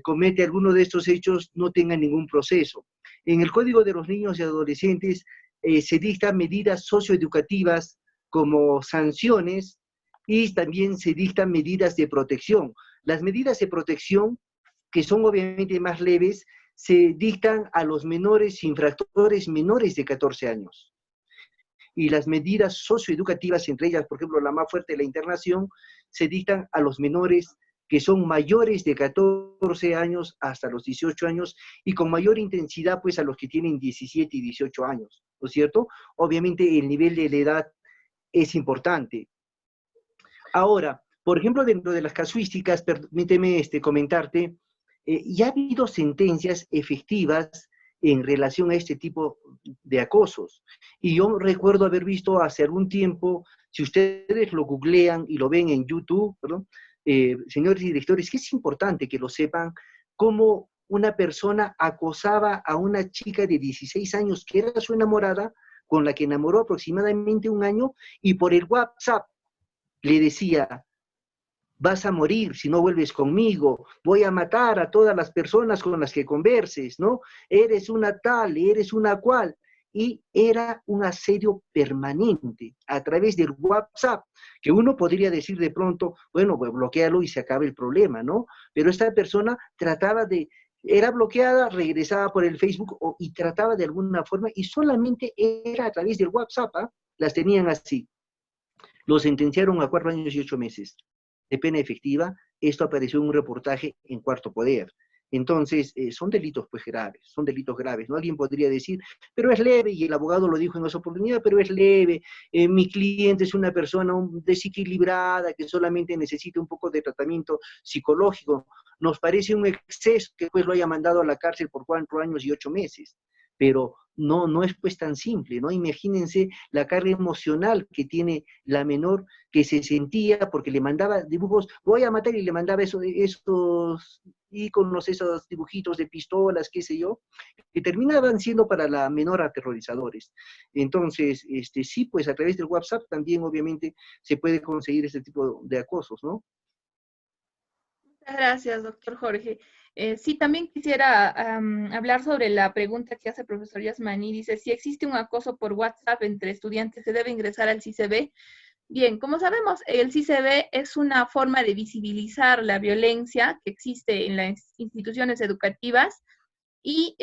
S3: comete alguno de estos hechos no tenga ningún proceso. En el Código de los Niños y Adolescentes se dictan medidas socioeducativas como sanciones y también se dictan medidas de protección. Las medidas de protección, que son obviamente más leves, se dictan a los menores infractores menores de 14 años. Y las medidas socioeducativas, entre ellas, por ejemplo, la más fuerte, la internación, se dictan a los menores que son mayores de 14 años hasta los 18 años y con mayor intensidad, pues, a los que tienen 17 y 18 años, ¿no es cierto? Obviamente, el nivel de la edad es importante. Ahora, por ejemplo, dentro de las casuísticas, permíteme comentarte, ya ha habido sentencias efectivas en relación a este tipo de acosos. Y yo recuerdo haber visto hace algún tiempo, si ustedes lo googlean y lo ven en YouTube, ¿perdón? Señores directores, que es importante que lo sepan, cómo una persona acosaba a una chica de 16 años que era su enamorada, con la que enamoró aproximadamente un año, y por el WhatsApp le decía: vas a morir si no vuelves conmigo, voy a matar a todas las personas con las que converses, ¿no? Eres una tal, eres una cual. Y era un asedio permanente a través del WhatsApp, que uno podría decir de pronto, bueno, pues bloquéalo y se acaba el problema, ¿no? Pero esta persona era bloqueada, regresaba por el Facebook y trataba de alguna forma, y solamente era a través del WhatsApp, ¿eh? Las tenían así. Lo sentenciaron a 4 años y 8 meses de pena efectiva. Esto apareció en un reportaje en Cuarto Poder. Entonces, son delitos pues graves, son delitos graves, ¿no? Alguien podría decir, pero es leve, y el abogado lo dijo en esa oportunidad, pero es leve, mi cliente es una persona desequilibrada que solamente necesita un poco de tratamiento psicológico. Nos parece un exceso que pues lo haya mandado a la cárcel por 4 años y 8 meses, pero no es pues tan simple, ¿no? Imagínense la carga emocional que tiene la menor, que se sentía porque le mandaba dibujos, voy a matar, y le mandaba esos íconos, esos dibujitos de pistolas, qué sé yo, que terminaban siendo para la menor aterrorizadores. Entonces, sí, pues a través del WhatsApp también obviamente se puede conseguir este tipo de acosos, ¿no?
S1: Muchas gracias, doctor Jorge. Sí, también quisiera hablar sobre la pregunta que hace el profesor Yasmani. Dice, si existe un acoso por WhatsApp entre estudiantes, ¿se debe ingresar al CICB? Bien, como sabemos, el CICB es una forma de visibilizar la violencia que existe en las instituciones educativas y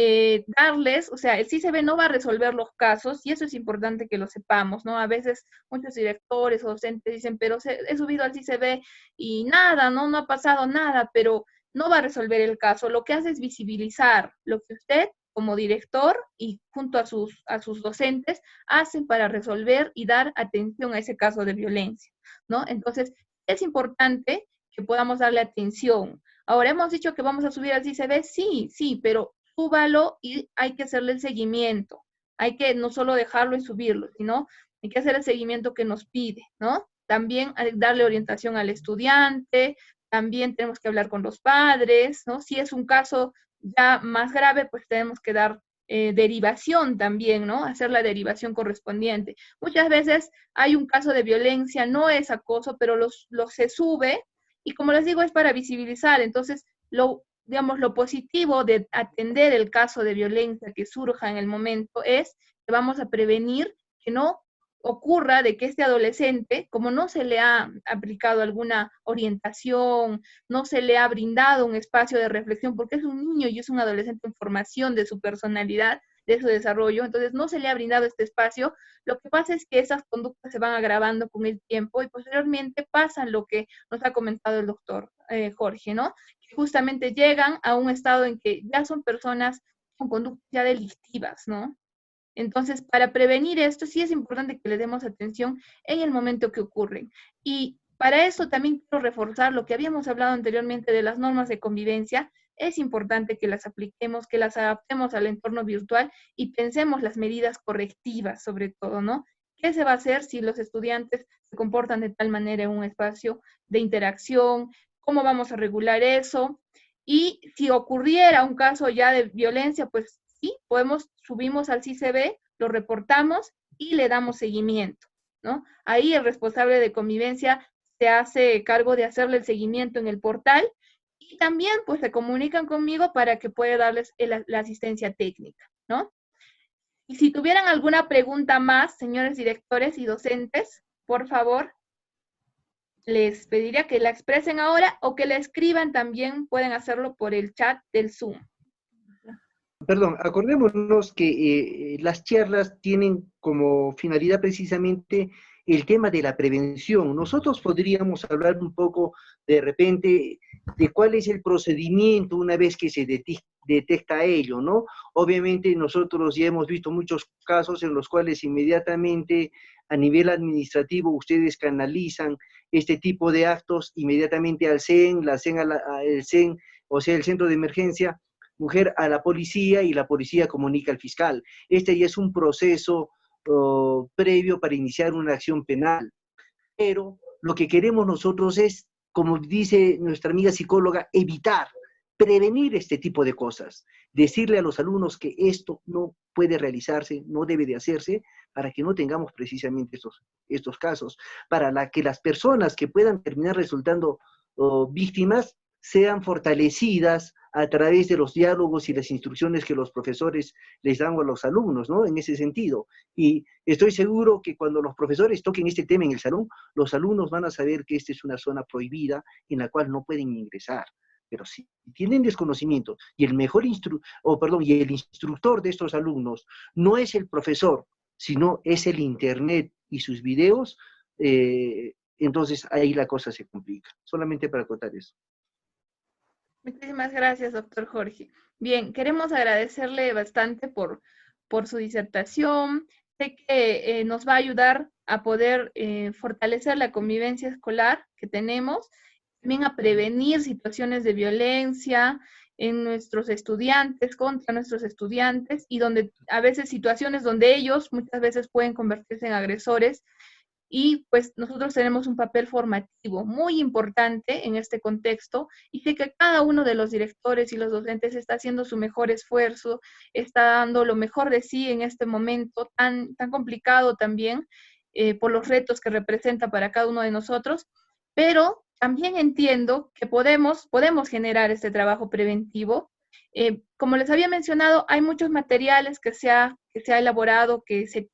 S1: darles, o sea, el CICB no va a resolver los casos, y eso es importante que lo sepamos, ¿no? A veces muchos directores o docentes dicen, pero he subido al CICB y nada, ¿no? No ha pasado nada, pero no va a resolver el caso. Lo que hace es visibilizar lo que usted, como director y junto a sus docentes, hacen para resolver y dar atención a ese caso de violencia, ¿no? Entonces, es importante que podamos darle atención. Ahora, hemos dicho que vamos a subir al CICB, sí, sí, pero súbalo y hay que hacerle el seguimiento. Hay que no solo dejarlo y subirlo, sino hay que hacer el seguimiento que nos pide, ¿no? También darle orientación al estudiante, también tenemos que hablar con los padres, ¿no? Si es un caso ya más grave, pues tenemos que dar derivación también, ¿no? Hacer la derivación correspondiente. Muchas veces hay un caso de violencia, no es acoso, pero los se sube, y como les digo, es para visibilizar. Entonces, digamos, lo positivo de atender el caso de violencia que surja en el momento es que vamos a prevenir que no ocurra de que este adolescente, como no se le ha aplicado alguna orientación, no se le ha brindado un espacio de reflexión, porque es un niño y es un adolescente en formación de su personalidad, de su desarrollo, entonces no se le ha brindado este espacio, lo que pasa es que esas conductas se van agravando con el tiempo y posteriormente pasan lo que nos ha comentado el doctor Jorge, ¿no? Que justamente llegan a un estado en que ya son personas con conductas ya delictivas, ¿no? Entonces, para prevenir esto, sí es importante que le demos atención en el momento que ocurren. Y para eso también quiero reforzar lo que habíamos hablado anteriormente de las normas de convivencia. Es importante que las apliquemos, que las adaptemos al entorno virtual y pensemos las medidas correctivas, sobre todo, ¿no? ¿Qué se va a hacer si los estudiantes se comportan de tal manera en un espacio de interacción? ¿Cómo vamos a regular eso? Y si ocurriera un caso ya de violencia, pues sí, subimos al CICB, lo reportamos y le damos seguimiento, ¿no? Ahí el responsable de convivencia se hace cargo de hacerle el seguimiento en el portal y también pues se comunican conmigo para que pueda darles la asistencia técnica, ¿no? Y si tuvieran alguna pregunta más, señores directores y docentes, por favor, les pediría que la expresen ahora o que la escriban también, pueden hacerlo por el chat del Zoom.
S3: Perdón, acordémonos que las charlas tienen como finalidad precisamente el tema de la prevención. Nosotros podríamos hablar un poco de repente de cuál es el procedimiento una vez que se detecta ello, ¿no? Obviamente nosotros ya hemos visto muchos casos en los cuales inmediatamente a nivel administrativo ustedes canalizan este tipo de actos inmediatamente al CEN, el CEN, o sea, el centro de emergencia, mujer a la policía y la policía comunica al fiscal. Este ya es un proceso previo para iniciar una acción penal. Pero lo que queremos nosotros es, como dice nuestra amiga psicóloga, evitar, prevenir este tipo de cosas. Decirle a los alumnos que esto no puede realizarse, no debe de hacerse, para que no tengamos precisamente estos casos, para que las personas que puedan terminar resultando víctimas sean fortalecidas a través de los diálogos y las instrucciones que los profesores les dan a los alumnos, ¿no? En ese sentido. Y estoy seguro que cuando los profesores toquen este tema en el salón, los alumnos van a saber que esta es una zona prohibida en la cual no pueden ingresar. Pero si tienen desconocimiento y el y el instructor de estos alumnos no es el profesor, sino es el internet y sus videos, entonces ahí la cosa se complica. Solamente para contar eso.
S1: Muchísimas gracias, doctor Jorge. Bien, queremos agradecerle bastante por su disertación. Sé que nos va a ayudar a poder fortalecer la convivencia escolar que tenemos, también a prevenir situaciones de violencia en nuestros estudiantes, contra nuestros estudiantes, y donde a veces situaciones donde ellos muchas veces pueden convertirse en agresores. Y pues nosotros tenemos un papel formativo muy importante en este contexto y sé que cada uno de los directores y los docentes está haciendo su mejor esfuerzo, está dando lo mejor de sí en este momento tan complicado también por los retos que representa para cada uno de nosotros, pero también entiendo que podemos generar este trabajo preventivo. Como les había mencionado, hay muchos materiales que se ha elaborado, que se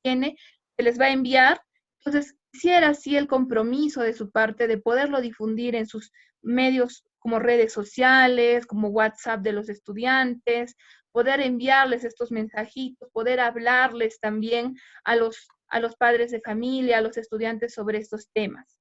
S1: les va a enviar. Entonces, quisiera así el compromiso de su parte de poderlo difundir en sus medios como redes sociales, como WhatsApp de los estudiantes, poder enviarles estos mensajitos, poder hablarles también a los padres de familia, a los estudiantes sobre estos temas.